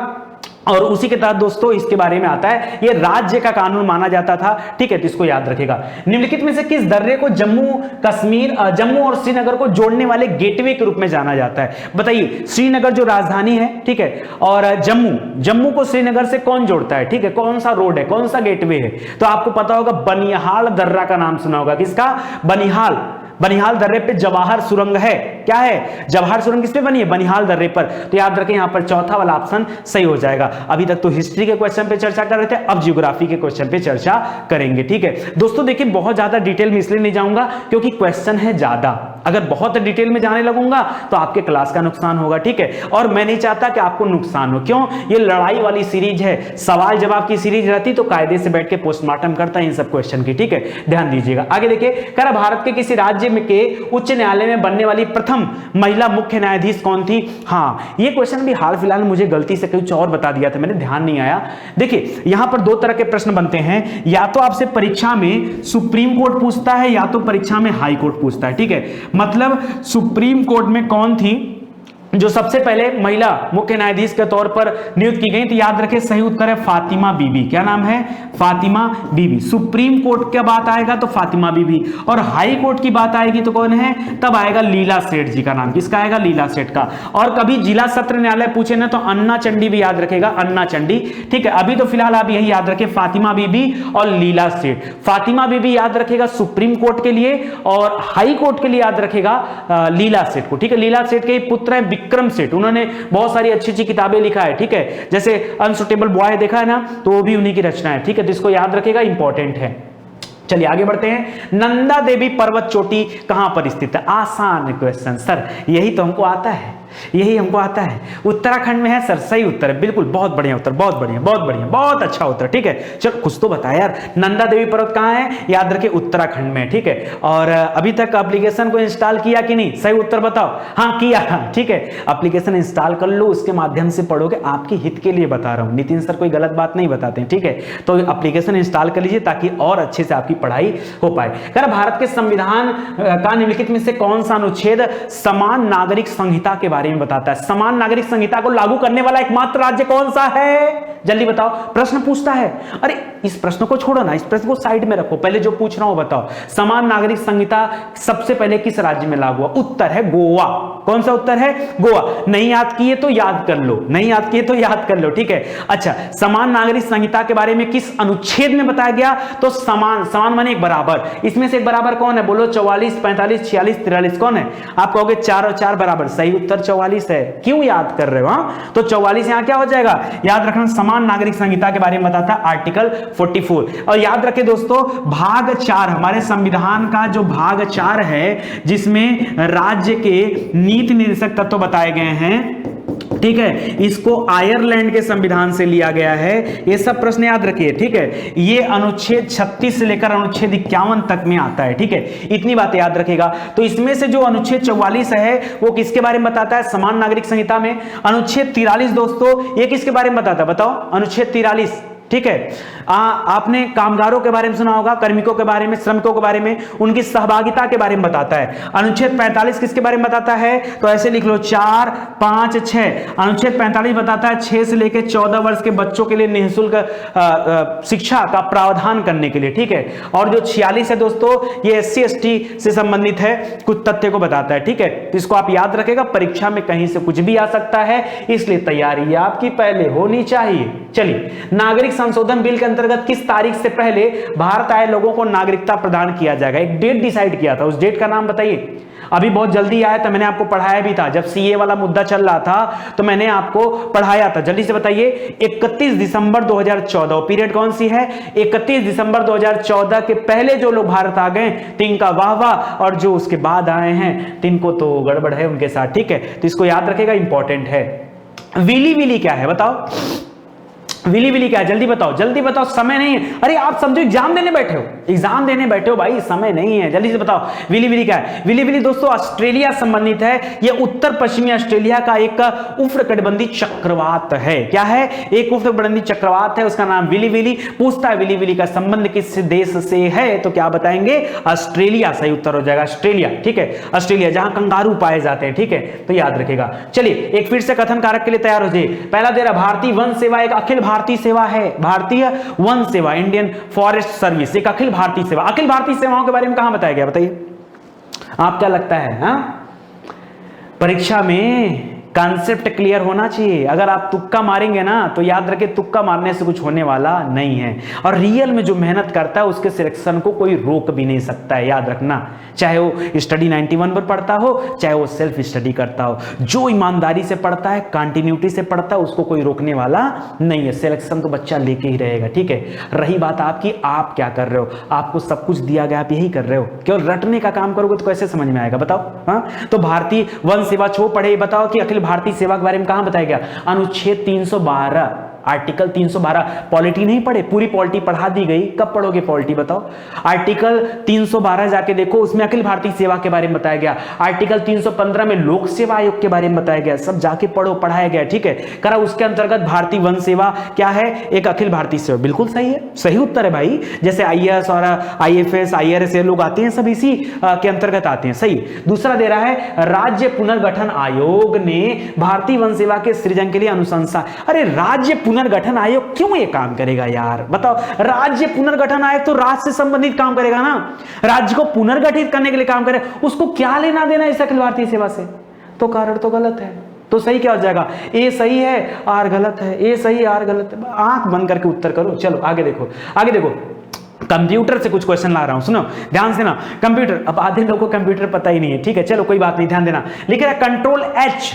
और उसी के तहत दोस्तों इसके बारे में आता है, ये राज्य का कानून माना जाता था, ठीक है, तो इसको याद रखेगा। निम्नलिखित में से किस दर्रे को जम्मू और श्रीनगर को जोड़ने वाले गेटवे के रूप में जाना जाता है? बताइए। श्रीनगर जो राजधानी है, ठीक है, और जम्मू को श्रीनगर से कौन जोड़ता है? ठीक है, कौन सा रोड है, कौन सा गेटवे है? तो आपको पता होगा, बनिहाल दर्रा का नाम सुना होगा। किसका? बनिहाल बनिहाल दर्रे पे जवाहर सुरंग है। क्या है? जवाहर सुरंग किस पे बनी है? बनिहाल दर्रे पर। तो याद रखें यहां पर चौथा वाला ऑप्शन सही हो जाएगा। अभी तक तो हिस्ट्री के क्वेश्चन पे चर्चा कर रहे थे, अब ज्योग्राफी के क्वेश्चन पे चर्चा करेंगे। ठीक है दोस्तों, देखिए बहुत ज्यादा डिटेल में इसलिए नहीं जाऊंगा क्योंकि क्वेश्चन है ज्यादा। अगर बहुत डिटेल में जाने लगूंगा तो आपके क्लास का नुकसान होगा। ठीक है, और मैं नहीं चाहता कि आपको नुकसान हो। क्यों? ये लड़ाई वाली सीरीज है, सवाल जवाब की सीरीज रहती तो कायदे से बैठ के पोस्टमार्टम करता है इन सब क्वेश्चन की। ठीक है, ध्यान दीजिएगा। आगे देखिए, कह रहा भारत के किसी राज्य में के उच्च न्यायालय में बनने वाली प्रथम महिला मुख्य न्यायाधीश कौन थी? हाँ, ये क्वेश्चन भी हाल फिलहाल में मुझे गलती से कुछ और बता दिया था, मैंने ध्यान नहीं आया। देखिए यहां पर दो तरह के प्रश्न बनते हैं, या तो आपसे परीक्षा में सुप्रीम कोर्ट पूछता है या तो परीक्षा में हाई कोर्ट पूछता है। ठीक है, मतलब सुप्रीम कोर्ट में कौन थी जो सबसे पहले महिला मुख्य न्यायाधीश के तौर पर नियुक्त की गई? तो याद रखें सही उत्तर है फातिमा बीबी। क्या नाम है? फातिमा बीबी। सुप्रीम कोर्ट का बात आएगा तो फातिमा बीबी, और हाई कोर्ट की बात आएगी तो कौन है? तब आएगा लीला सेठ जी का नाम। किसका आएगा? लीला सेठ का। और कभी जिला सत्र न्यायालय पूछे ना तो अन्ना चंडी भी याद रखेगा, अन्ना चंडी। ठीक है, अभी तो फिलहाल आप यही याद रखें, फातिमा बीबी और लीला सेठ। फातिमा बीबी याद रखेगा सुप्रीम कोर्ट के लिए, और हाई कोर्ट के लिए याद रखेगा लीला सेठ को। ठीक है, लीला सेठ के पुत्र है विक्रम सेठ, उन्होंने बहुत सारी अच्छी अच्छी किताबें लिखा है। ठीक है, जैसे अनसुटेबल बॉय देखा है ना, तो वो भी उन्हीं की रचना है। ठीक है, तो इसको याद रखेगा, इंपॉर्टेंट है। चलिए आगे बढ़ते हैं। नंदा देवी पर्वत चोटी कहां पर स्थित है? आसान क्वेश्चन सर, यही तो हमको आता है, यही हमको आता है। उत्तराखंड में है सर, सही उत्तर है, बिल्कुल, बहुत बढ़िया उत्तर, बहुत बढ़िया, बहुत बढ़िया, बहुत अच्छा उत्तर। ठीक है, चलो कुछ तो बताया यार। नंदा देवी पर्वत कहां है? याद रखिए उत्तराखंड में। ठीक है, और अभी तक एप्लीकेशन को इंस्टॉल किया कि नहीं? सही उत्तर बताओ। हाँ किया। ठीक है, एप्लीकेशन इंस्टॉल कर लो, उसके माध्यम से पढ़ोगे, आपके हित के लिए बता रहा हूं। नितिन सर कोई गलत बात नहीं बताते हैं। ठीक है, तो एप्लीकेशन इंस्टॉल कर लीजिए ताकि और अच्छे से आपकी पढ़ाई हो पाए। कर भारत के संविधान का निम्नलिखित में से कौन सा अनुच्छेद समान नागरिक संहिता के बारे में बताता है? समान नागरिक संहिता को लागू करने वाला एकमात्र राज्य कौन सा है? जल्दी बताओ, प्रश्न पूछता है। अरे इस प्रश्न को छोड़ो ना, इस प्रश्न को साइड में रखो, पहले जो पूछ रहा हूं बताओ। समान नागरिक संहिता सबसे पहले किस राज्य में लागू हुआ? उत्तर है गोवा। कौन सा उत्तर है? गोवा। नहीं याद किए तो याद कर लो, नहीं याद किए तो याद कर लो। ठीक है, अच्छा, समान नागरिक संहिता के बारे में किस अनुच्छेद में बताया गया? तो समान, समान माने एक बराबर। इसमें से एक बराबर कौन है? बोलो 44, 45, 46, 43 कौन है? आप कहोगे 4 और 4 बराबर। सही उत्तर 44 है। क्यों याद कर रहे हो? हाँ, तो 44 यहां क्या हो जाएगा? याद रखना, समान नागरिक संहिता के बारे में बताता है आर्टिकल 44। और याद रखें दोस्तों, भाग 4 हमारे संविधान का जो भाग 4 है, जिसमें राज्य के नीति निर्देशक तत्व बताए गए हैं। ठीक है, इसको आयरलैंड के संविधान से लिया गया है। ये सब प्रश्न याद रखिए। ठीक है, ये अनुच्छेद 36 से लेकर अनुच्छेद 51 तक में आता है। ठीक है, इतनी बातें याद रखिएगा। तो इसमें से जो अनुच्छेद 44 है वो किसके बारे में बताता है? समान नागरिक संहिता में। अनुच्छेद 43 दोस्तों, ये किसके बारे में बताता है? बताओ, अनुच्छेद 43। ठीक है, आपने कामगारों के बारे में सुना होगा, कार्मिकों के बारे में, श्रमिकों के बारे में, उनकी सहभागिता के बारे में बताता है। अनुच्छेद 45 किसके बारे में बताता है? तो ऐसे लिख लो 4, 5, 6। अनुच्छेद 45 बताता है 6 से लेकर 14 वर्ष के बच्चों के लिए निःशुल्क शिक्षा का प्रावधान करने के लिए। ठीक है, और जो 46 है दोस्तों, ये SC ST से संबंधित है, कुछ तथ्य को बताता है। ठीक है, तो इसको आप याद रखेगा, परीक्षा में कहीं से कुछ भी आ सकता है, इसलिए तैयारी आपकी पहले होनी चाहिए। चलिए, नागरिक संशोधन बिल के अंतर्गत किस तारीख से पहले भारत आए लोगों को नागरिकता प्रदान किया जाएगा? एक डेट डिसाइड किया था, उस डेट का नाम बताइए। अभी बहुत जल्दी आया था, मैंने आपको पढ़ाया भी था, जब सीए वाला मुद्दा चल रहा था तो मैंने आपको पढ़ाया था। जल्दी से बताइए। 31 दिसंबर 2014। पीरियड कौन सी है? 31 दिसंबर 2014 के पहले जो लोग भारत आ गए तिनका वाह वाह, और जो उसके बाद आए हैं तिनको तो गड़बड़ है उनके साथ। ठीक है, तो इसको याद रखेगा, इंपॉर्टेंट है। विली विली क्या है बताओ? विली विली क्या है? जल्दी बताओ, जल्दी बताओ, समय नहीं है। अरे आप समझो एग्जाम देने बैठे हो, एग्जाम देने बैठे हो भाई, समय नहीं है, जल्दी से बताओ। विली विली क्या है? विली विली दोस्तों ऑस्ट्रेलिया संबंधित है। यह उत्तर पश्चिमी ऑस्ट्रेलिया का एक उष्णकटिबंधीय चक्रवात है। क्या है? एक उष्णकटिबंधीय चक्रवात है, उसका नाम विली विली। पूछता है विली विली का संबंध किस देश से है, तो क्या बताएंगे? ऑस्ट्रेलिया। सही उत्तर हो जाएगा ऑस्ट्रेलिया। ठीक है, ऑस्ट्रेलिया, जहां कंगारू पाए जाते हैं। ठीक है, तो याद रखेगा। चलिए एक फिर से कथन कारक के लिए तैयार हो जाइए। पहला दे रहा, भारतीय वन सेवा एक अखिल भारतीय सेवा है। भारतीय वन सेवा, इंडियन फॉरेस्ट सर्विस, एक अखिल भारतीय सेवा। अखिल भारतीय सेवाओं के बारे में कहां बताया गया? बताइए, आप क्या लगता है? हाँ, परीक्षा में कॉन्सेप्ट क्लियर होना चाहिए। अगर आप तुक्का मारेंगे ना तो याद रखें तुक्का मारने से कुछ होने वाला नहीं है, और रियल में जो मेहनत करता है उसके सिलेक्शन को कोई रोक भी नहीं सकता है, याद रखना। चाहे वो स्टडी 91 पर पढ़ता हो, चाहे वो सेल्फ स्टडी करता हो, जो ईमानदारी से पढ़ता है, कंटिन्यूटी से पढ़ता है, उसको कोई रोकने वाला नहीं है। सिलेक्शन तो बच्चा लेके ही रहेगा, ठीक है। रही बात आपकी, आप क्या कर रहे हो, आपको सब कुछ दिया गया, आप यही कर रहे हो, केवल रटने का काम करोगे तो कैसे समझ में आएगा बताओ। हाँ, तो भारतीय वन सेवा छो पढ़े, बताओ कि अखिल भारतीय सेवा के बारे में कहां बताया गया, अनुच्छेद 312, आर्टिकल 312। पॉलिटी नहीं पढ़े, पूरी पॉलिटी पढ़ा दी गई, कब पढ़ोगे पॉलिटी बताओ। आर्टिकल 312 जाके देखो, उसमें अखिल भारतीय सेवा के बारे में बताया गया। आर्टिकल 315 में लोक सेवा आयोग के बारे में बताया गया, सब जाके पढ़ो, पढ़ाया गया, ठीक है। करा उसके अंतर्गत भारतीय वन सेवा क्या है, एक अखिल भारतीय सेवा, बिल्कुल सही है, सही उत्तर है भाई। जैसे आईएएस और आईएफएस आईआरएस ये लोग आते हैं, सब इसी के अंतर्गत आते हैं, सही। दूसरा दे रहा है, राज्य पुनर्गठन आयोग ने भारतीय वन सेवा के सृजन के लिए अनुशंसा। अरे राज्य पुनर्गठन आयोग क्यों ये काम करेगा यार बताओ। राज्य पुनर्गठन आयोग तो राज्य से संबंधित काम करेगा ना, राज्य को पुनर्गठित करने के लिए काम करे, उसको क्या लेना देना इस अखिल भारतीय सेवा से। तो कारण तो गलत है, तो सही क्या हो जाएगा, ए सही है आर गलत है, ए सही आर गलत है। आंख बंद करके उत्तर करो। चलो आगे देखो, आगे देखो। कंप्यूटर से कुछ क्वेश्चन ला रहा हूं, सुनो ध्यान से ना। कंप्यूटर, अब आधे लोगों को कंप्यूटर पता ही नहीं है, ठीक है, चलो कोई बात नहीं, ध्यान देना। लिख रहा है कंट्रोल एच,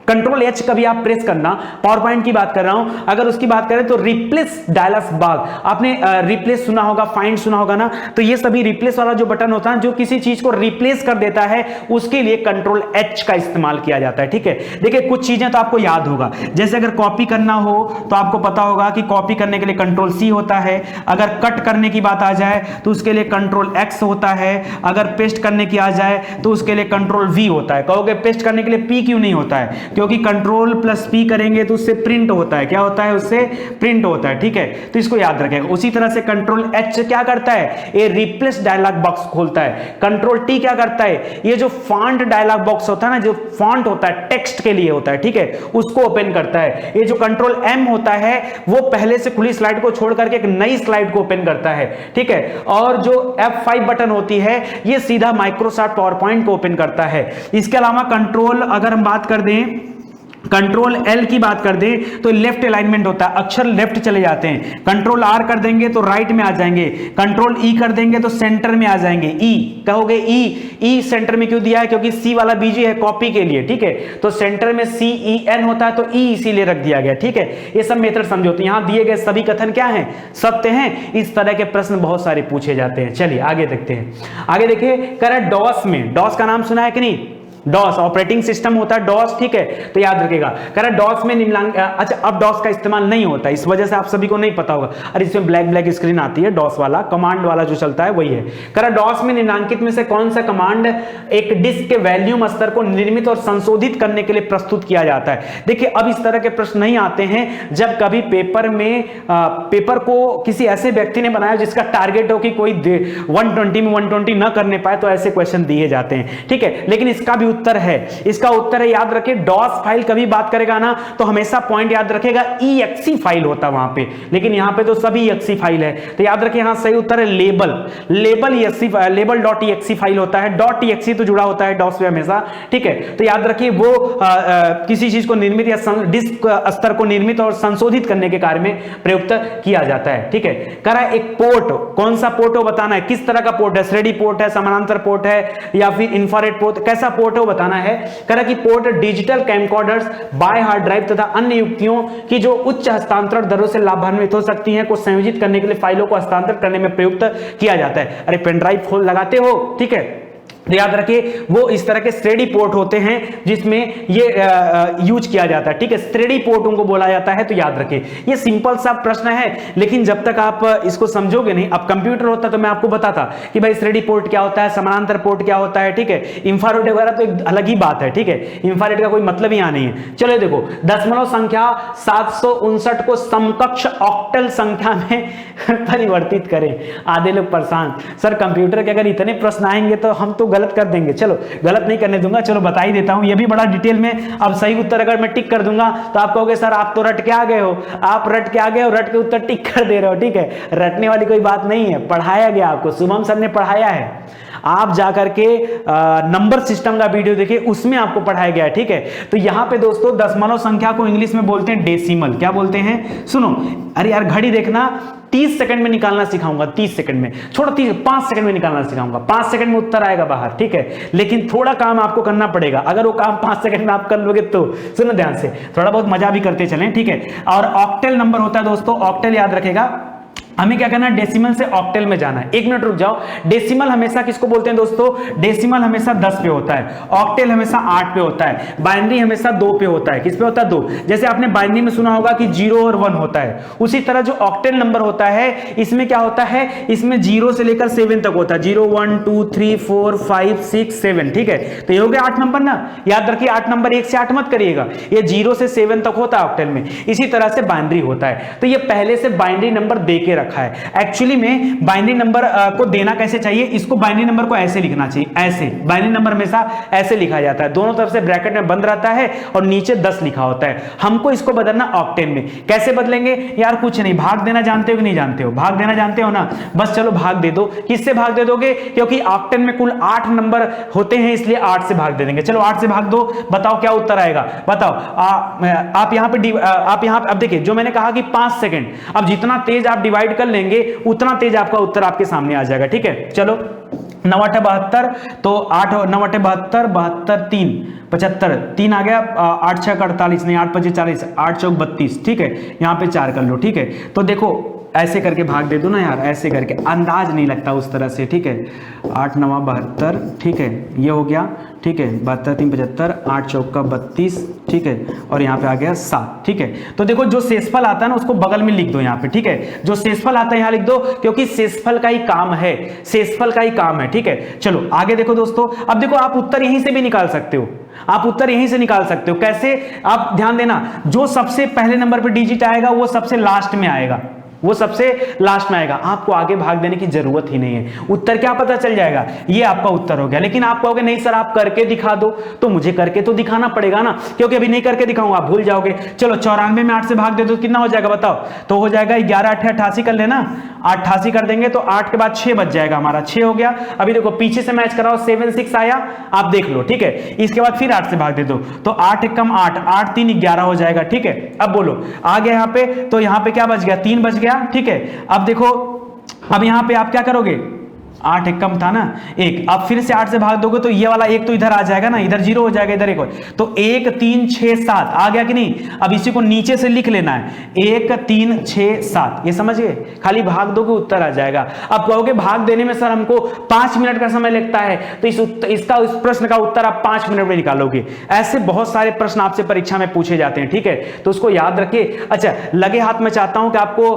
कंट्रोल एच कभी आप प्रेस करना, पावर पॉइंट की बात कर रहा हूं। अगर उसकी बात करें तो रिप्लेस डायलॉग बॉक्स, आपने रिप्लेस सुना होगा, फाइंड सुना होगा ना, तो ये सभी रिप्लेस वाला जो बटन होता है जो किसी चीज को रिप्लेस कर देता है, उसके लिए कंट्रोल एच का इस्तेमाल किया जाता है, ठीक है। देखिए कुछ चीजें तो आपको याद होगा, जैसे अगर कॉपी करना हो तो आपको पता होगा कि कॉपी करने के लिए कंट्रोल सी होता है, अगर कट करने की बात आ जाए तो उसके लिए कंट्रोल एक्स होता है, अगर पेस्ट करने की आ जाए तो उसके लिए कंट्रोल वी होता है। कहोगे पेस्ट करने के लिए पी क्यों नहीं होता है, क्योंकि कंट्रोल प्लस पी करेंगे तो उससे प्रिंट होता है, क्या होता है, उससे प्रिंट होता है, ठीक है, तो इसको याद रखेगा। उसी तरह से कंट्रोल एच क्या करता है, ये रिप्लेस डायलॉग बॉक्स खोलता है। कंट्रोल टी क्या करता है, ये जो फॉन्ट डायलॉग बॉक्स होता है ना, जो फॉन्ट होता है टेक्स्ट के लिए होता है, ठीक है, उसको ओपन करता है। ये जो कंट्रोल एम होता है वो पहले से खुली स्लाइड को छोड़ करके एक नई स्लाइड को ओपन करता है, ठीक है। और जो F5 बटन होती है ये सीधा माइक्रोसॉफ्ट पावर पॉइंट को ओपन करता है। इसके अलावा कंट्रोल, अगर हम बात कर दें कंट्रोल एल की बात कर दें तो लेफ्ट अलाइनमेंट होता है, अक्षर लेफ्ट चले जाते हैं। कंट्रोल आर कर देंगे तो राइट में आ जाएंगे, कंट्रोल ई कर देंगे तो सेंटर में आ जाएंगे। ई कहोगे ई सेंटर में क्यों दिया है, क्योंकि सी वाला बीजी है कॉपी के लिए, ठीक है, तो सेंटर में सी ई एन होता है तो ई इसीलिए रख दिया गया, ठीक है। ये सब मेथड समझो। तो यहां दिए गए सभी कथन क्या हैं, सत्य हैं। इस तरह के प्रश्न बहुत सारे पूछे जाते हैं। चलिए आगे देखते हैं, आगे देखिए। कह रहा है डॉस में, डॉस का नाम सुना है कि नहीं, डॉस ऑपरेटिंग सिस्टम होता है डॉस, ठीक है, तो याद रखेगा। कह रहा है डॉस में निम्नलिखित, अच्छा अब डॉस का इस्तेमाल नहीं होता, इस वजह से आप सभी को नहीं पता होगा। अरे इसमें ब्लैक ब्लैक स्क्रीन आती है, डॉस वाला कमांड वाला जो चलता है वही है। कह रहा है डॉस में निम्नलिखित में से कौन सा कमांड एक डिस्क के वॉल्यूम स्तर को निर्मित और संशोधित करने के लिए प्रस्तुत किया जाता है। देखिए अब इस तरह के प्रश्न नहीं आते हैं जब कभी पेपर में पेपर को किसी ऐसे व्यक्ति ने बनाया जिसका टारगेट हो कि कोई 120 में 120 ना करने पाए, तो ऐसे क्वेश्चन दिए जाते हैं, ठीक है। लेकिन इसका भी उत्तर है, इसका उत्तर है, याद रखिए डॉस फाइल कभी बात करेगा ना तो हमेशा पॉइंट याद रखेगा EXE फाइल होता वहां पे, लेकिन यहां पे तो सभी EXE फाइल है, तो याद रखिए यहां सही उत्तर है लेबल, लेबल .exe फाइल होता है। .exe तो जुड़ा होता है डॉस पे हमेशा, ठीक है, तो याद रखिए वो किसी चीज को निर्मित या डिस्क स्तर को निर्मित और संशोधित करने के कार्य में प्रयुक्त किया जाता है, ठीक है। कह रहा है एक पोर्ट, कौन सा पोर्ट हो बताना है, किस तरह का पोर्ट है, श्रेणी पोर्ट है, समानांतर पोर्ट है या फिर इंफ्रारेड पोर्ट, कैसा पोर्ट हो बताना है। कह रहा कि port digital camcorders, by hard drive तथा अन्य युक्तियों की जो उच्च हस्तांतरण दरों से लाभान्वित हो सकती हैं को संयोजित करने के लिए फाइलों को हस्तांतरित करने में प्रयुक्त किया जाता है। अरे पेन ड्राइव खोल लगाते हो, ठीक है, याद रखिए वो इस तरह के श्रेणी पोर्ट होते हैं जिसमें ये यूज किया जाता है, ठीक है, श्रेणी पोर्टों को बोला जाता है। तो याद रखिए ये सिंपल सा प्रश्न है, लेकिन जब तक आप इसको समझोगे नहीं, अब कंप्यूटर होता तो मैं आपको बताता कि भाई श्रेणी पोर्ट क्या होता है, समानांतर पोर्ट क्या होता है, ठीक है, इंफ्रारेड वगैरह तो एक अलग ही बात है, ठीक है, इंफ्रारेड का कोई मतलब ही यहाँ नहीं है। चलो देखो, दशमलव संख्या 759 को समकक्ष ऑक्टल संख्या में परिवर्तित करें। आधे लोग परेशान, सर कंप्यूटर के अगर इतने प्रश्न आएंगे तो हम तो गलत कर देंगे, चलो गलत नहीं करने दूंगा, चलो बता ही देता हूं, ये भी बड़ा डिटेल में। अब सही उत्तर अगर मैं टिक कर दूंगा तो आप कहोगे सर आप तो रट के आ गए हो, आप रट के आ गए हो, रट के उत्तर टिक कर दे रहे हो, ठीक है। रटने वाली कोई बात नहीं है, पढ़ाया गया आपको, शुभम सर ने पढ़ाया है, आप जाकर के नंबर सिस्टम का वीडियो देखिए, उसमें आपको पढ़ाया गया है, ठीक है। तो यहां पे दोस्तों दशमलव संख्या को इंग्लिश में बोलते हैं डेसिमल। क्या बोलते हैं, सुनो, अरे यार घड़ी देखना, 30 सेकंड में निकालना सिखाऊंगा, 30 सेकंड में, छोड़ा 5 सेकंड में निकालना सिखाऊंगा, 5 सेकंड में उत्तर आएगा बाहर, ठीक है। लेकिन थोड़ा काम आपको करना पड़ेगा, अगर वो काम 5 सेकंड में आप कर लोगे तो, सुनो ध्यान से, थोड़ा बहुत मजा भी करते चलें, ठीक है। और ऑक्टेल नंबर होता है दोस्तों, ऑक्टेल याद रखेगा, हमें क्या करना है, डेसिमल से ऑक्टेल में जाना है। 1 मिनट रुक जाओ। डेसिमल हमेशा किसको बोलते हैं दोस्तों, डेसिमल हमेशा 10 पे होता है, ऑक्टेल हमेशा 8 पे होता है, बाइनरी हमेशा 2 पे होता है। किस पे होता है, 2। जैसे आपने बाइनरी में सुना होगा कि 0 और 1 होता है, उसी तरह जो ऑक्टेल नंबर होता है इसमें क्या होता है, इसमें 0 से लेकर 7 तक होता है, 0 1 2 3 4 5 6 7, ठीक है। तो ये हो गया 8 नंबर ना, याद रखिए 8 नंबर 1 से 8 मत करिएगा, ये 0 से 7 तक होता है ऑक्टेल में। इसी तरह से बाइनरी होता है, तो ये पहले से बाइनरी नंबर दे के रखा है। एक्चुअली में बाइनरी नंबर को देना कैसे चाहिए, इसको बाइनरी नंबर को ऐसे लिखना चाहिए, ऐसे। बाइनरी नंबर हमेशा ऐसे लिखा जाता है, दोनों तरफ से ब्रैकेट में बंद रहता है और नीचे 10 लिखा होता है। हमको इसको बदलना ऑक्टेन में, कैसे बदलेंगे यार, कुछ नहीं, भाग देना जानते हो कि नहीं जानते हो, भाग देना जानते हो ना, बस चलो भाग दे दो। किससे भाग दे दोगे, क्योंकि ऑक्टेन में कुल 8 नंबर होते हैं, इसलिए 8 से भाग दे देंगे। चलो 8 से भाग दो, बताओ क्या उत्तर आएगा, बताओ। आप यहां पे अब देखिए, जो मैंने कहा कि 5 सेकंड, अब जितना तेज आप डिवाइड कर लेंगे उतना तेज आपका उत्तर आपके सामने आ जाएगा, ठीक है। चलो 9 8 72, तो 8 9 8 72, 72 3 75, 3 आ गया, 8 6 48, नहीं 8 5 40, 8 4 32, ठीक है। यहां पे 4 कर लो, ठीक है। तो देखो ऐसे करके भाग दे दो ना यार, ऐसे करके अंदाज नहीं लगता उस तरह से, ठीक है। 8 9 72, ठीक है, ये हो गया, ठीक है। 72 3 75, 8 चौका 32, ठीक है, और यहाँ पे आ गया 7, ठीक है। तो देखो जो शेषफल आता है ना उसको बगल में लिख दो यहाँ पे, ठीक है। जो शेषफल आता है यहाँ लिख दो, क्योंकि शेषफल का ही काम है, शेषफल का ही काम है, ठीक है। चलो आगे देखो दोस्तों, अब देखो आप उत्तर यहीं से भी निकाल सकते हो, आप उत्तर यहीं से निकाल सकते हो। कैसे, आप ध्यान देना, जो सबसे पहले नंबर पे डिजिट आएगा वो सबसे लास्ट में आएगा, वो सबसे लास्ट में आएगा, आपको आगे भाग देने की जरूरत ही नहीं है, उत्तर क्या पता चल जाएगा, ये आपका उत्तर हो गया। लेकिन आप कहोगे नहीं सर आप करके दिखा दो, तो मुझे करके तो दिखाना पड़ेगा ना, क्योंकि अभी नहीं करके दिखाऊंगा आप भूल जाओगे। चलो 94 में 8 से भाग दे दो, कितना हो जाएगा बताओ, तो हो जाएगा 11 8 88 कर लेना, 88 कर देंगे तो 8 के बाद 6 बच जाएगा हमारा, 6 हो गया। अभी देखो पीछे से मैच कराओ, 7 6 आया, आप देख लो, ठीक है। इसके बाद फिर 8 से भाग दे दो, तो 8 1 कम 8, 8 3 11 हो जाएगा, ठीक है। अब बोलो आ गया यहाँ पे, तो यहाँ पे क्या बच गया, 3 बच गया, ठीक है। अब देखो, अब यहां पे आप क्या करोगे, 8 एक कम था ना 1, अब फिर से 8 से भाग दोगे तो ये वाला 1 तो इधर आ जाएगा ना, इधर 0 हो जाएगा, इधर 1 तो 1 3 6 7 आ गया कि नहीं। अब इसी को नीचे से लिख लेना है, 1 3 6 7, ये समझ गए, खाली भाग दोगे उत्तर आ जाएगा। अब कहोगे भाग देने में सर हमको 5 मिनट का समय लगता है, तो इस प्रश्न का उत्तर आप 5 मिनट में निकालोगे। ऐसे बहुत सारे प्रश्न आपसे परीक्षा में पूछे जाते हैं, ठीक है, तो उसको याद रखिए। अच्छा लगे हाथ में चाहता हूं कि आपको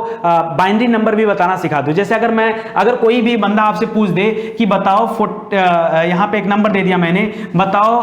बाइनरी नंबर भी बताना सिखा दूं। जैसे अगर कोई भी बंदा आपसे पूछ दे कि बताओ यहां पे एक नंबर दे दिया मैंने, बताओ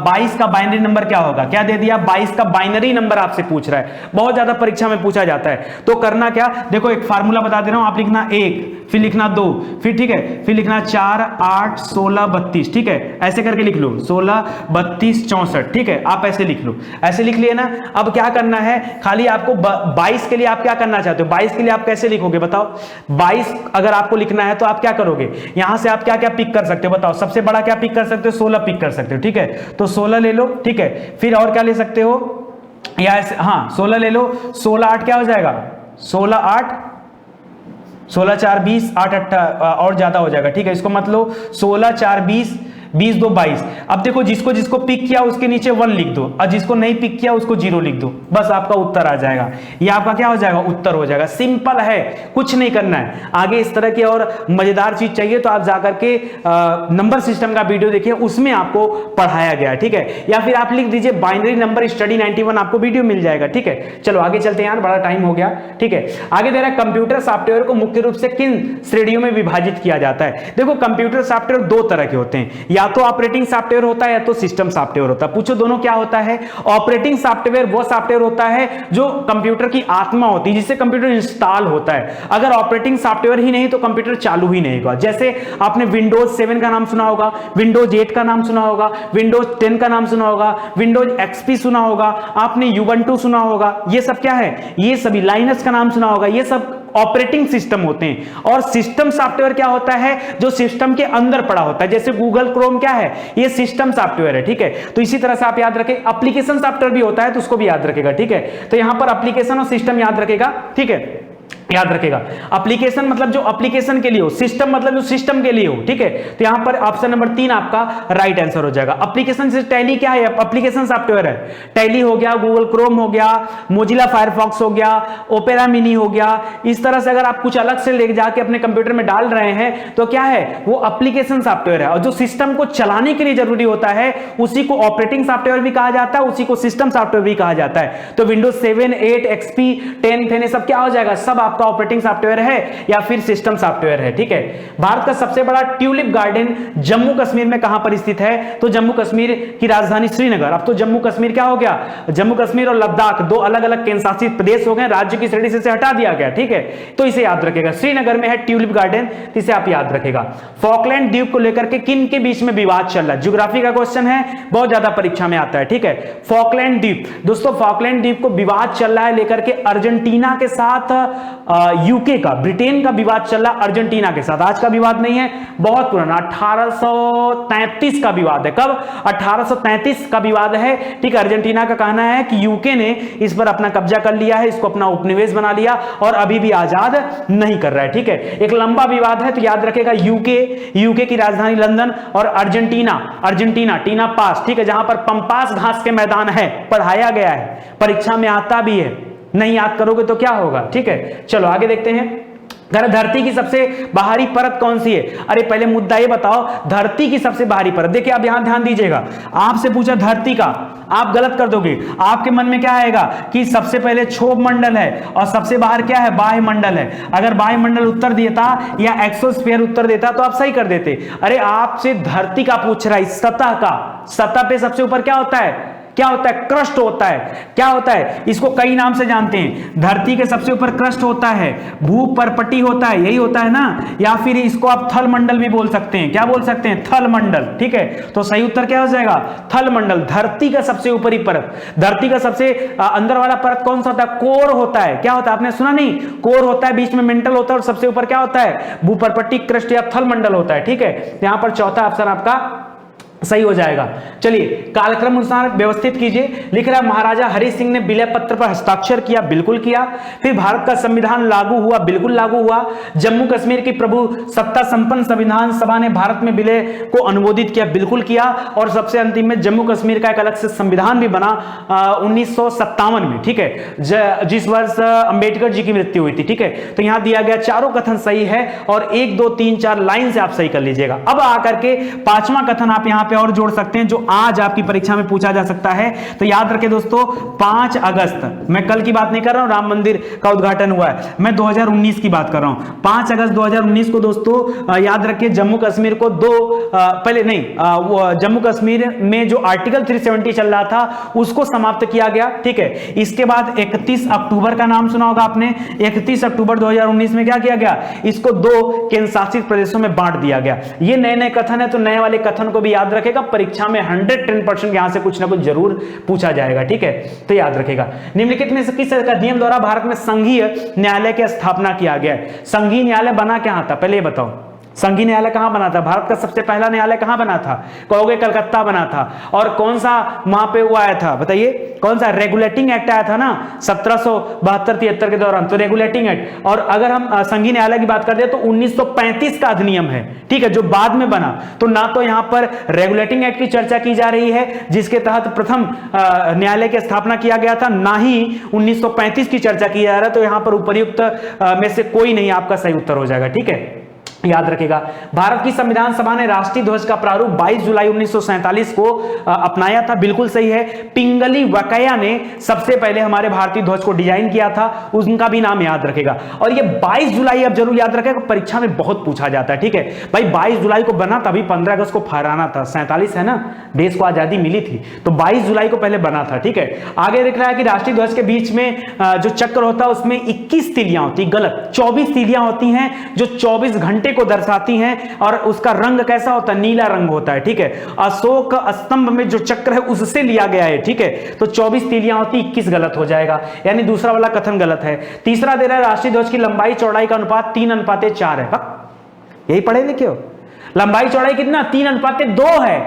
22 का बाइनरी नंबर क्या होगा, क्या दे दिया, 22 का बाइनरी नंबर आपसे पूछ रहा है, बहुत ज्यादा परीक्षा में पूछा जाता है। तो करना क्या, देखो एक फार्मूला बता दे रहा हूं, आप लिखना 1, फिर लिखना 2, फिर ठीक है, फिर लिखना 4 8 16 32, ठीक है, ऐसे करके लिख लो 16 32 64, ठीक है, आप ऐसे लिख लो, ऐसे लिख लिए ना। अब क्या करना है, खाली आपको 22 के लिए आप क्या करना चाहते हो, 22 के लिए आप कैसे लिखोगे बताओ। 22 अगर आपको लिखना है तो आप क्या करोगे, यहां से आप क्या क्या पिक कर सकते हो बताओ। सबसे बड़ा क्या पिक कर सकते हो, 16 पिक कर सकते हो, ठीक है, तो 16 ले लो, ठीक है। फिर और क्या ले सकते हो, या हाँ 16 ले लो, 16 8 क्या हो जाएगा, 16 8 16 4 20 8 8 और ज्यादा हो जाएगा, ठीक है, इसको मत लो, 16 4 20 20 2 22। अब देखो जिसको जिसको पिक किया उसके नीचे 1 लिख दो, और जिसको नहीं पिक किया उसको 0 लिख दो, बस आपका उत्तर आ जाएगा। ये आपका क्या हो जाएगा, उत्तर हो जाएगा। सिंपल है, कुछ नहीं करना है। आगे इस तरह की और मजेदार चीज चाहिए तो आप जाकर के नंबर सिस्टम का वीडियो देखिए, उसमें आपको पढ़ाया गया है, ठीक है। या फिर आप लिख दीजिए बाइनरी नंबर स्टडी 91, आपको वीडियो मिल जाएगा, ठीक है। चलो आगे चलते हैं यार, बड़ा टाइम हो गया, ठीक है। आगे दे रहा है कंप्यूटर सॉफ्टवेयर को मुख्य रूप से किन श्रेणियों में विभाजित किया जाता है। देखो कंप्यूटर सॉफ्टवेयर 2 तरह के होते हैं, या तो ऑपरेटिंग सॉफ्टवेयर होता है या तो सिस्टम सॉफ्टवेयर होता है। पूछो दोनों क्या होता है? ऑपरेटिंग सॉफ्टवेयर वो सॉफ्टवेयर होता है जो कंप्यूटर की आत्मा होती है, जिससे कंप्यूटर इंस्टॉल होता है। अगर ऑपरेटिंग सॉफ्टवेयर ही नहीं तो कंप्यूटर चालू ही नहीं होगा। जैसे आपने विंडोज 7 का नाम सुना होगा, विंडोज 8 का नाम सुना होगा, विंडोज 10 का नाम सुना होगा, विंडोज एक्सपी सुना होगा, आपने यूबंटू सुना होगा। ये सब क्या है? ये सभी लाइनक्स का नाम सुना होगा। ये सब ऑपरेटिंग सिस्टम होते हैं। और सिस्टम सॉफ्टवेयर क्या होता है? जो सिस्टम के अंदर पड़ा होता है। जैसे गूगल क्रोम क्या है? ये सिस्टम सॉफ्टवेयर है, ठीक है। तो इसी तरह से आप याद रखें, एप्लीकेशन सॉफ्टवेयर भी होता है तो उसको भी याद रखेगा, ठीक है। तो यहां पर एप्लीकेशन और सिस्टम याद रखेगा, ठीक है, याद रखेगा। एप्लीकेशन मतलब जो एप्लीकेशन के लिए हो, सिस्टम मतलब जो सिस्टम के लिए हो, ठीक है। तो यहां पर ऑप्शन नंबर 3 आपका राइट आंसर हो जाएगा। एप्लीकेशन से टैली क्या है? एप्लीकेशन सॉफ्टवेयर है। टैली हो गया, गूगल क्रोम हो गया, मोजिला फायरफॉक्स हो गया, ओपेरा मिनी हो गया। इस तरह से अगर आप कुछ अलग से ले जाके अपने कंप्यूटर में डाल रहे हैं तो क्या है? वो एप्लीकेशन सॉफ्टवेयर है। और जो सिस्टम को चलाने के लिए जरूरी होता है उसी को ऑपरेटिंग सॉफ्टवेयर भी कहा जाता है, उसी को सिस्टम सॉफ्टवेयर भी कहा जाता है। तो विंडोज 7, 8, एक्सपी, 10 ये सब क्या हो जाएगा? सब आपका ऑपरेटिंग सॉफ्टवेयर है या फिर सिस्टम सॉफ्टवेयर है, ठीक है। भारत का सबसे बड़ा ट्यूलिप गार्डन जम्मू कश्मीर में कहां पर स्थित है? तो जम्मू कश्मीर की राजधानी श्रीनगर। अब तो जम्मू कश्मीर क्या हो गया? जम्मू कश्मीर और लद्दाख दो अलग अलग केंद्र शासित प्रदेश हो गए, राज्य की श्रेणी से हटा दिया गया, ठीक है। तो इसे याद रखेगा, श्रीनगर में है ट्यूलिप गार्डन, इसे आप याद रखेगा। फॉकलैंड द्वीप को लेकर के किन के बीच में विवाद चल रहा है? ज्योग्राफी का क्वेश्चन है, बहुत ज्यादा परीक्षा में आता है, ठीक है। फॉकलैंड द्वीप, दोस्तों फॉकलैंड द्वीप को विवाद चल रहा है लेकर के अर्जेंटीना के साथ यूके का, ब्रिटेन का विवाद चल रहा है अर्जेंटीना के साथ। आज का विवाद नहीं है, बहुत पुराना 1833 का विवाद है। कब? 1833 का विवाद है, ठीक है। अर्जेंटीना का कहना है कि यूके ने इस पर अपना कब्जा कर लिया है, इसको अपना उपनिवेश बना लिया और अभी भी आजाद नहीं कर रहा है, ठीक है। एक लंबा विवाद है तो याद रखेगा यूके की राजधानी लंदन और अर्जेंटीना टीना पास, ठीक है, जहां पर पंपास घास के मैदान है, पढ़ाया गया है, परीक्षा में आता भी है। नहीं याद करोगे तो क्या होगा, ठीक है। चलो आगे देखते हैं। धरती की सबसे बाहरी परत कौन सी है? अरे पहले मुद्दा ये बताओ, धरती की सबसे बाहरी परत। देखिए आप यहां ध्यान दीजिएगा, आपसे पूछा धरती का, आप गलत कर दोगे। आपके मन में क्या आएगा कि सबसे पहले क्षोभ मंडल है और सबसे बाहर क्या है? बाह्य मंडल है। अगर बाह्य मंडल उत्तर देता या एक्सोस्फीयर उत्तर देता तो आप सही कर देते। अरे आपसे धरती का पूछ रहा है, सतह का। सतह पे सबसे ऊपर क्या होता है? क्या होता है? क्रस्ट होता है। क्या होता है? इसको कई नाम से जानते हैं। धरती के सबसे ऊपर क्रस्ट होता है, भूपर्पटी होता है, यही होता है ना। या फिर इसको आप थल मंडल भी बोल सकते हैं। क्या बोल सकते हैं? थल मंडल, ठीक है। तो सही उत्तर क्या हो जाएगा? थल मंडल, धरती का सबसे ऊपरी परत। धरती का सबसे अंदर वाला परत कौन सा होता है? कोर होता है। क्या होता है? आपने सुना नहीं? कोर होता है, बीच में मेंटल होता है और सबसे ऊपर क्या होता है? भूपर्पटी, क्रस्ट या थल मंडल होता है, ठीक है। यहां पर चौथा ऑप्शन आपका सही हो जाएगा। चलिए कालक्रम अनुसार व्यवस्थित कीजिए। लिख रहा है महाराजा हरि सिंह ने विलय पत्र पर हस्ताक्षर किया, बिल्कुल किया। फिर भारत का संविधान लागू हुआ, बिल्कुल लागू हुआ। जम्मू कश्मीर की प्रभु सत्ता संपन्न संविधान सभा ने भारत में विलय को अनुमोदित किया, बिल्कुल किया। और सबसे अंतिम में जम्मू कश्मीर का एक अलग से संविधान भी बना 1957 में, ठीक है, जिस वर्ष अंबेडकर जी की मृत्यु हुई थी, ठीक है। तो यहां दिया गया चारों कथन सही है और 1 2 3 4 लाइन से आप सही कर लीजिएगा। अब आकर के पांचवा कथन आप यहां पे और जोड़ सकते हैं जो आज आपकी परीक्षा में पूछा जा सकता है। तो याद रखें दोस्तों, 5 अगस्त, मैं कल की बात नहीं कर रहा हूं, राम मंदिर का उद्घाटन हुआ है, मैं 2019 की बात कर रहा हूं। 5 अगस्त 2019 को दोस्तों याद रखिए जम्मू कश्मीर को जम्मू कश्मीर में जो आर्टिकल 370 चल रहा था उसको समाप्त किया गया, ठीक है। इसके बाद 31 अक्टूबर का नाम सुना होगा आपने। 31 अक्टूबर 2019 में क्या किया गया? इसको 2 केंद्र शासित प्रदेशों में बांट दिया गया। ये नए नए कथन है तो नए वाले कथन को भी याद रखेगा, परीक्षा में 110% यहां से कुछ ना कुछ जरूर पूछा जाएगा, ठीक है। तो याद रखेगा निम्नलिखित में से किस अधिनियम द्वारा भारत में संघीय न्यायालय की स्थापना किया गया है? संघीय न्यायालय बना क्या था? पहले ये बताओ, संघीय न्यायालय कहां बना था? भारत का सबसे पहला न्यायालय कहां बना था? कहोगे कलकत्ता बना था। और कौन सा वहां पे वो आया था? बताइए कौन सा? रेगुलेटिंग एक्ट आया था ना 1772-73 के दौरान, तो रेगुलेटिंग एक्ट। और अगर हम संघीय न्यायालय की बात करते हैं तो 1935 का अधिनियम है, ठीक है, जो बाद में बना। तो ना तो यहां पर रेगुलेटिंग एक्ट की चर्चा की जा रही है जिसके तहत प्रथम न्यायालय की स्थापना किया गया था, ना ही 1935 की चर्चा की जा रहा है। तो यहां पर उपर्युक्त में से कोई नहीं आपका सही उत्तर हो जाएगा, ठीक है। याद रखेगा। भारत की संविधान सभा ने राष्ट्रीय ध्वज का प्रारूप 22 जुलाई 1947 को अपनाया था, बिल्कुल सही है। पिंगली वकैया ने सबसे पहले हमारे भारतीय ध्वज को डिजाइन किया था, उनका भी नाम याद रखेगा। और ये 22 जुलाई अब जरूर याद रखेगा, परीक्षा में बहुत पूछा जाता है, ठीक है भाई। 22 जुलाई को बना, तभी 15 अगस्त को फहराना था, 47 है ना, देश को आजादी मिली थी, तो 22 जुलाई को पहले बना था, ठीक है। आगे दिख रहा है कि राष्ट्रीय ध्वज के बीच में जो चक्र होता है उसमें 21 तीलियां होती, गलत, 24 तीलियां होती हैं जो 24 घंटे को दर्शाती हैं, और उसका रंग कैसा होता है, नीला रंग होता है, ठीक है। अशोक स्तंभ में जो चक्र है उससे लिया गया है, ठीक है। तो 24 तीलियां होती, 21 गलत हो जाएगा, यानी दूसरा वाला कथन गलत है। तीसरा दे रहा है राष्ट्रीय ध्वज की लंबाई चौड़ाई का अनुपात 3:4 है। यही पढ़े लिखे हो, लंबाई चौड़ाई कितना, 3:2 है।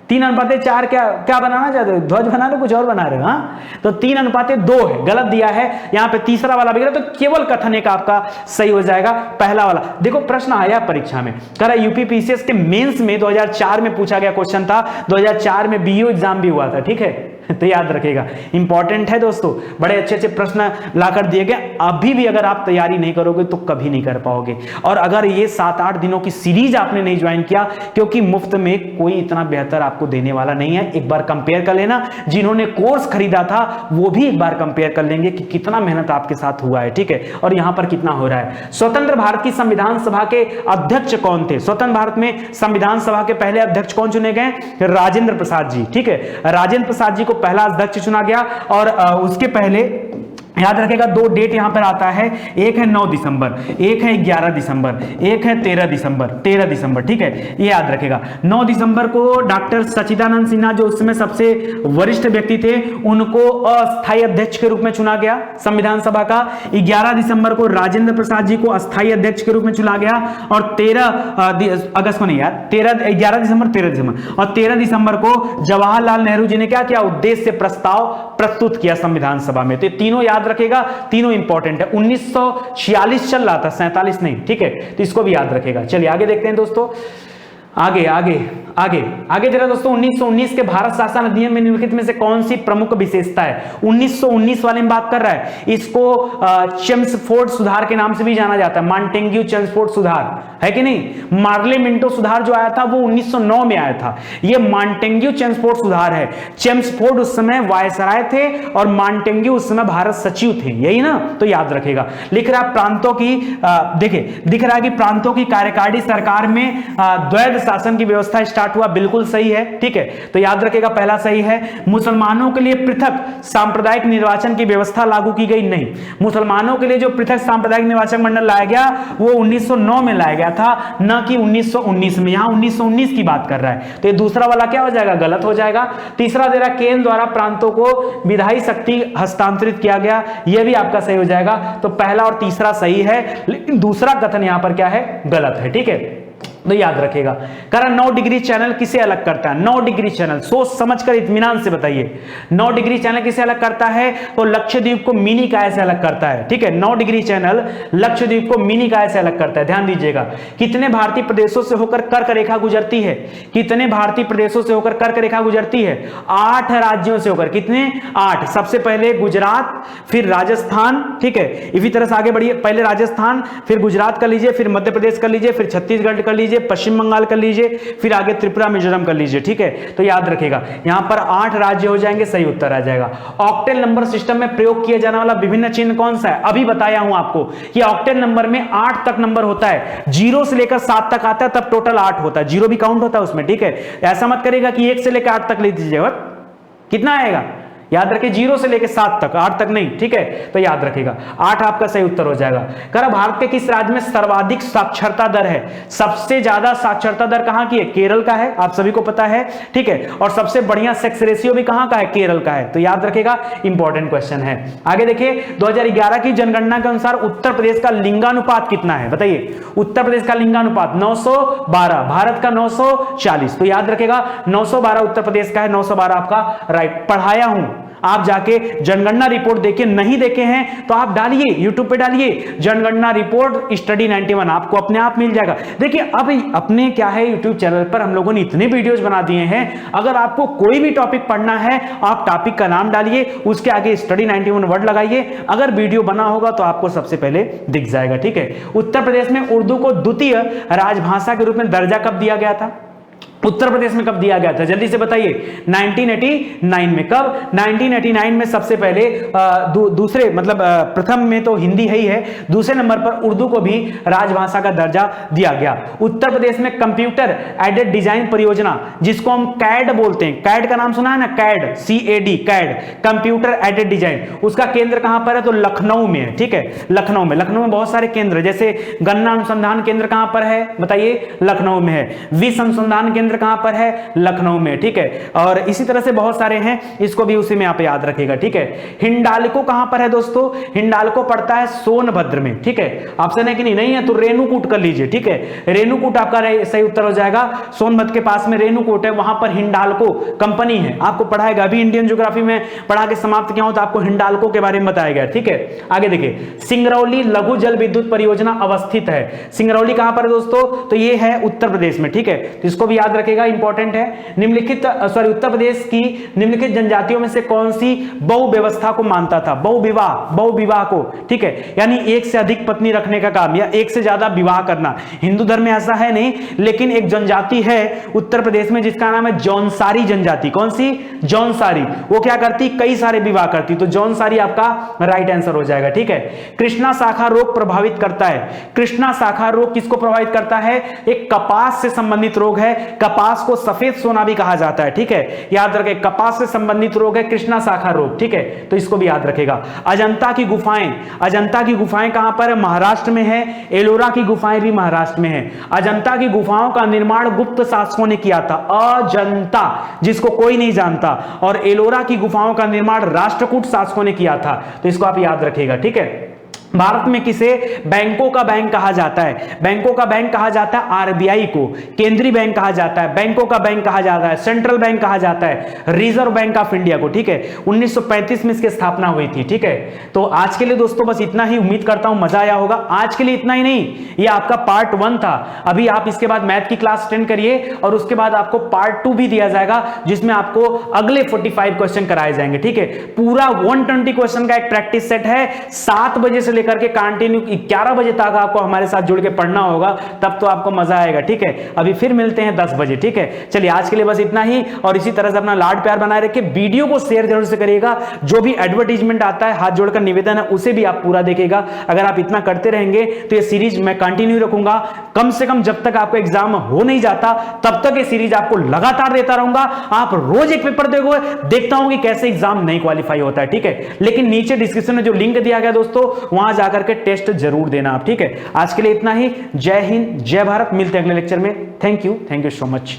3:4 क्या बनाना चाहते हो, ध्वज बना रहे हो, कुछ और बना रहे हो, हाँ? तो 3:2 है, गलत दिया है यहाँ पे, तीसरा वाला भी गलत, तो केवल कथन एक आपका सही हो जाएगा, पहला वाला। देखो प्रश्न आया परीक्षा में, कह रहा यूपी पीसीएस के मेंस में 2004 में पूछा गया क्वेश्चन था, 2004 में बीओ एग्जाम भी हुआ था, ठीक है, तो याद रखेगा, इंपॉर्टेंट है दोस्तों, बड़े अच्छे अच्छे प्रश्न लाकर दिए गए। अभी भी अगर आप तैयारी नहीं करोगे तो कभी नहीं कर पाओगे। और अगर ये 7-8 दिनों की सीरीज आपने नहीं ज्वाइन किया, क्योंकि मुफ्त में कोई इतना बेहतर आपको देने वाला नहीं है, एक बार कंपेयर कर लेना, जिन्होंने कोर्स खरीदा था वो भी एक बार कंपेयर कर लेंगे कि कितना मेहनत आपके साथ हुआ है, ठीक है, और यहां पर कितना हो रहा है। स्वतंत्र भारत की संविधान सभा के अध्यक्ष कौन थे? स्वतंत्र भारत में संविधान सभा के पहले अध्यक्ष कौन चुने गए? राजेंद्र प्रसाद जी, ठीक है, राजेंद्र प्रसाद जी को पहला अध्यक्ष चुना गया। और उसके पहले याद रखेगा 2 डेट यहां पर आता है, एक है 9 दिसंबर, एक है 11 दिसंबर, एक है 13 दिसंबर, ठीक है, ये याद रखेगा। 9 दिसंबर को डॉक्टर सच्चिदानंद सिन्हा जो उस समय सबसे वरिष्ठ व्यक्ति थे, उनको अस्थायी अध्यक्ष के रूप में चुना गया संविधान सभा का। 11 दिसंबर को राजेंद्र प्रसाद जी को अस्थायी अध्यक्ष के रूप में चुना गया, और 13 अगस्त को नहीं यार, 11 दिसंबर और 13 दिसंबर को जवाहरलाल नेहरू जी ने क्या किया, उद्देश्य प्रस्ताव प्रस्तुत किया संविधान सभा में। तो तीनों याद रखेगा, तीनों इंपॉर्टेंट है। 1946 चल रहा था, 47 नहीं, ठीक है, तो इसको भी याद रखेगा। चलिए आगे देखते हैं दोस्तों, आगे आगे आगे आगे जरा दोस्तों, 1919 के भारत शासन अधिनियम में निम्नलिखित में से कौन सी प्रमुख विशेषता है? 1919 वाले में बात कर रहा है, इसको चेम्सफोर्ड सुधार के नाम से भी जाना जाता है, मॉन्टेग्यू चेम्सफोर्ड सुधार, है कि नहीं? मार्ले मिंटो सुधार जो आया था वो 1909 में आया था, ये मॉन्टेग्यू चेम्सफोर्ड सुधार है। चेम्सफोर्ड उस समय वायसराय थे और मॉन्टेग्यू उस समय भारत सचिव थे, यही ना, तो याद रखेगा। लिख रहा है प्रांतों की, देखिए दिख रहा है कि प्रांतों की कार्यकारिणी सरकार में द्वैध शासन की व्यवस्था स्टार्ट हुआ, बिल्कुल सही है, ठीक है, तो याद रखेगा पहला सही है। मुसलमानों के लिए पृथक सांप्रदायिक निर्वाचन की व्यवस्था लागू की गई, नहीं, मुसलमानों के लिए जो पृथक सांप्रदायिक निर्वाचन मंडल लाया गया वो 1909 में लाया गया था, न कि 1919 में। यहां 1919 की बात कर रहा है, तो ये दूसरा वाला क्या हो जाएगा, गलत हो जाएगा। तीसरा दे रहा केंद्र द्वारा प्रांतों को विधायी शक्ति हस्तांतरित किया गया, यह भी आपका सही हो जाएगा। तो पहला और तीसरा सही है, लेकिन दूसरा कथन यहां पर क्या है, गलत है, ठीक है, तो याद रखेगा। करा 9 डिग्री चैनल किसे अलग करता है? 9 डिग्री चैनल सोच समझकर इत्मीनान से बताइए, 9 डिग्री चैनल किसे अलग करता है? तो लक्षद्वीप को मिनी काय से अलग करता है, ठीक है, 9 डिग्री चैनल लक्षद्वीप को मिनी काय से अलग करता है। ध्यान दीजिएगा, कितने भारतीय प्रदेशों से होकर कर्क रेखा गुजरती है? कितने भारतीय प्रदेशों से होकर कर्क रेखा गुजरती है? 8 राज्यों से होकर, कितने? 8। सबसे पहले गुजरात, फिर राजस्थान, ठीक है, इसी तरह से आगे बढ़िए, पहले राजस्थान, फिर गुजरात कर लीजिए, फिर मध्य प्रदेश कर लीजिए, फिर छत्तीसगढ़ कर लीजिए, पश्चिम बंगाल कर लीजिए, फिर आगे त्रिपुरा मिजोरम कर लीजिए, ठीक है, तो याद रखेगा यहां पर 8 राज्य हो जाएंगे, सही उत्तर आ जाएगा। ऑक्टेल नंबर सिस्टम में प्रयोग किया जाने वाला विभिन्न चिन्ह कौन सा है? अभी बताया हूं आपको कि ऑक्टेल नंबर में 8 तक नंबर होता है, 0 से लेकर 7 तक आता है, तब टोटल 8 होता है, 0 भी काउंट होता है उसमें, ठीक है। ऐसा मत करेगा कि 1 से लेकर 8 तक ले दीजिएगा, कितना आएगा? याद रखिए 0 से लेकर 7 तक, 8 तक नहीं, ठीक है, तो याद रखिएगा 8 आपका सही उत्तर हो जाएगा। कह रहा भारत के किस राज्य में सर्वाधिक साक्षरता दर है? सबसे ज्यादा साक्षरता दर कहां की है? केरल का है, आप सभी को पता है, ठीक है, और सबसे बढ़िया सेक्स रेशियो भी कहां का है? केरल का है, तो याद रखिएगा, इंपॉर्टेंट क्वेश्चन है। आगे देखिए, 2011 की जनगणना के अनुसार उत्तर प्रदेश का लिंगानुपात कितना है? बताइए, उत्तर प्रदेश का लिंगानुपात 912, भारत का 940, तो याद रखेगा 912 उत्तर प्रदेश का है, 912 आपका राइट। पढ़ाया हूं आप जाके जनगणना रिपोर्ट देखे, नहीं देखे हैं तो आप डालिए, यूट्यूब पे डालिए जनगणना रिपोर्ट स्टडी 91, आपको अपने आप मिल जाएगा। देखिए अब अपने क्या है, यूट्यूब चैनल पर हम लोगों ने इतने वीडियोस बना दिए हैं, अगर आपको कोई भी टॉपिक पढ़ना है आप टॉपिक का नाम डालिए, उसके आगे स्टडी 91 वर्ड लगाइए, अगर वीडियो बना होगा तो आपको सबसे पहले दिख जाएगा। ठीक है, उत्तर प्रदेश में उर्दू को द्वितीय राजभाषा के रूप में दर्जा कब दिया गया था? उत्तर प्रदेश में कब दिया गया था, जल्दी से बताइए। 1989 में। कब? 1989 में सबसे पहले दूसरे मतलब प्रथम में तो हिंदी है ही है, दूसरे नंबर पर उर्दू को भी राजभाषा का दर्जा दिया गया। उत्तर प्रदेश में कंप्यूटर एडेड डिजाइन परियोजना, जिसको हम कैड बोलते हैं, कैड का नाम सुना है ना, CAD, CAD, CAD, computer aided design, उसका केंद्र कहां पर है? तो लखनऊ में है। ठीक है, लखनऊ में। लखनऊ में बहुत सारे केंद्र, जैसे गन्ना अनुसंधान केंद्र कहां पर है बताइए? लखनऊ में है। विश्व अनुसंधान केंद्र कहां पर है? लखनऊ में। ठीक है, और इसी तरह से बहुत सारे हैं, इसको भी उसी में आप याद रखिएगा। ठीक है, हिंडाल्को कहां पर है दोस्तों? हिंडाल्को पड़ता है सोनभद्र में। ठीक है, ऑप्शन है कि नहीं? नहीं है तो रेणुकूट कर लीजिए। ठीक है, रेणुकूट आपका सही उत्तर हो जाएगा। सोनभद्र के पास में रेणुकूट है, वहां पर हिंडाल्को कंपनी है, आपको पढ़ाएगा। अभी इंडियन ज्योग्राफी में पढ़ा के समाप्त किया हो तो आपको हिंडाल्को के बारे में बताया गया। ठीक है, आगे देखिए, सिंगरौली लघु जल विद्युत परियोजना अवस्थित है। सिंगरौली कहां पर है दोस्तों? तो ये है उत्तर प्रदेश में। ठीक है, तो इसको भी याद रखेगा, इंपॉर्टेंट है। निम्नलिखित उत्तर प्रदेश की निम्नलिखित जनजातियों में से कौन सी बहुव्यवस्था को मानता था? बहुविवाह को। ठीक है, यानी एक से अधिक पत्नी रखने का काम या एक से ज्यादा विवाह करना। हिंदू धर्म में ऐसा है नहीं, लेकिन एक जनजाति है उत्तर प्रदेश में जिसका नाम है जौनसारी जनजाति। कौन सी? जौनसारी। वो क्या करती? कई सारे विवाह करती, तो जौनसारी आपका राइट आंसर हो जाएगा। ठीक है, कृष्णा शाखा रोग प्रभावित करता है। कृष्णा शाखा रोग किसको प्रभावित करता है? एक कपास से संबंधित रोग है, कपास को सफेद सोना भी कहा जाता है। ठीक है, याद रखें, कपास से संबंधित रोग है कृष्णा शाखा रोग। ठीक है, तो इसको भी याद रखेगा। अजंता की गुफाएं, अजंता की गुफाएं कहां पर है? महाराष्ट्र में है। एलोरा की गुफाएं भी महाराष्ट्र में है। अजंता की गुफाओं का निर्माण गुप्त शासकों ने किया था। अजंता, जिसको कोई नहीं जानता, और एलोरा की गुफाओं का निर्माण राष्ट्रकूट शासकों ने किया था, तो इसको आप याद रखिएगा। ठीक है, भारत में किसे बैंकों का बैंक कहा जाता है? बैंकों का बैंक कहा जाता है RBI को, केंद्रीय बैंक कहा जाता है, बैंकों का बैंक कहा जाता है, सेंट्रल बैंक कहा जाता है, रिजर्व बैंक ऑफ इंडिया को। ठीक है, 1935 में इसकी स्थापना हुई थी। ठीक है, तो आज के लिए दोस्तों बस इतना ही, उम्मीद करता हूं मजा आया होगा। आज के लिए इतना ही नहीं, ये आपका पार्ट 1 था। अभी आप इसके बाद मैथ की क्लास अटेंड करिए और उसके बाद आपको पार्ट 2 भी दिया जाएगा, जिसमें आपको अगले 45 क्वेश्चन कराए जाएंगे। ठीक है, पूरा 120 क्वेश्चन का एक प्रैक्टिस सेट है। 7 बजे से लेकर के कंटिन्यू 11 बजे तक आपको हमारे साथ जुड़ के पढ़ना होगा, तब तो आपको मजा आएगा। ठीक है, अभी फिर मिलते हैं 10 बजे। ठीक है, चलिए आज के लिए बस इतना ही, और इसी तरह से अपना लाड प्यार बनाए रखिए। वीडियो को शेयर जरूर से करिएगा, जो भी एडवर्टीजमेंट आता है हाथ जोड़कर निवेदन है उसे भी आप पूरा देखिएगा। अगर आप इतना करते रहेंगे तो ये सीरीज मैं कंटिन्यू रखूंगा, कम से कम जब तक आपको एग्जाम हो नहीं जाता तब तक ये सीरीज आपको लगातार देता रहूंगा। आप रोज एक पेपर देखोगे, देखता हूं कि कैसे एग्जाम नहीं क्वालिफाई होता है। ठीक है, लेकिन नीचे डिस्क्रिप्शन में जो लिंक दिया गया दोस्तों, वहां जाकर के टेस्ट जरूर देना आप। ठीक है, आज के लिए इतना ही। जय हिंद, जय भारत। मिलते हैं अगले लेक्चर में। Thank you so much.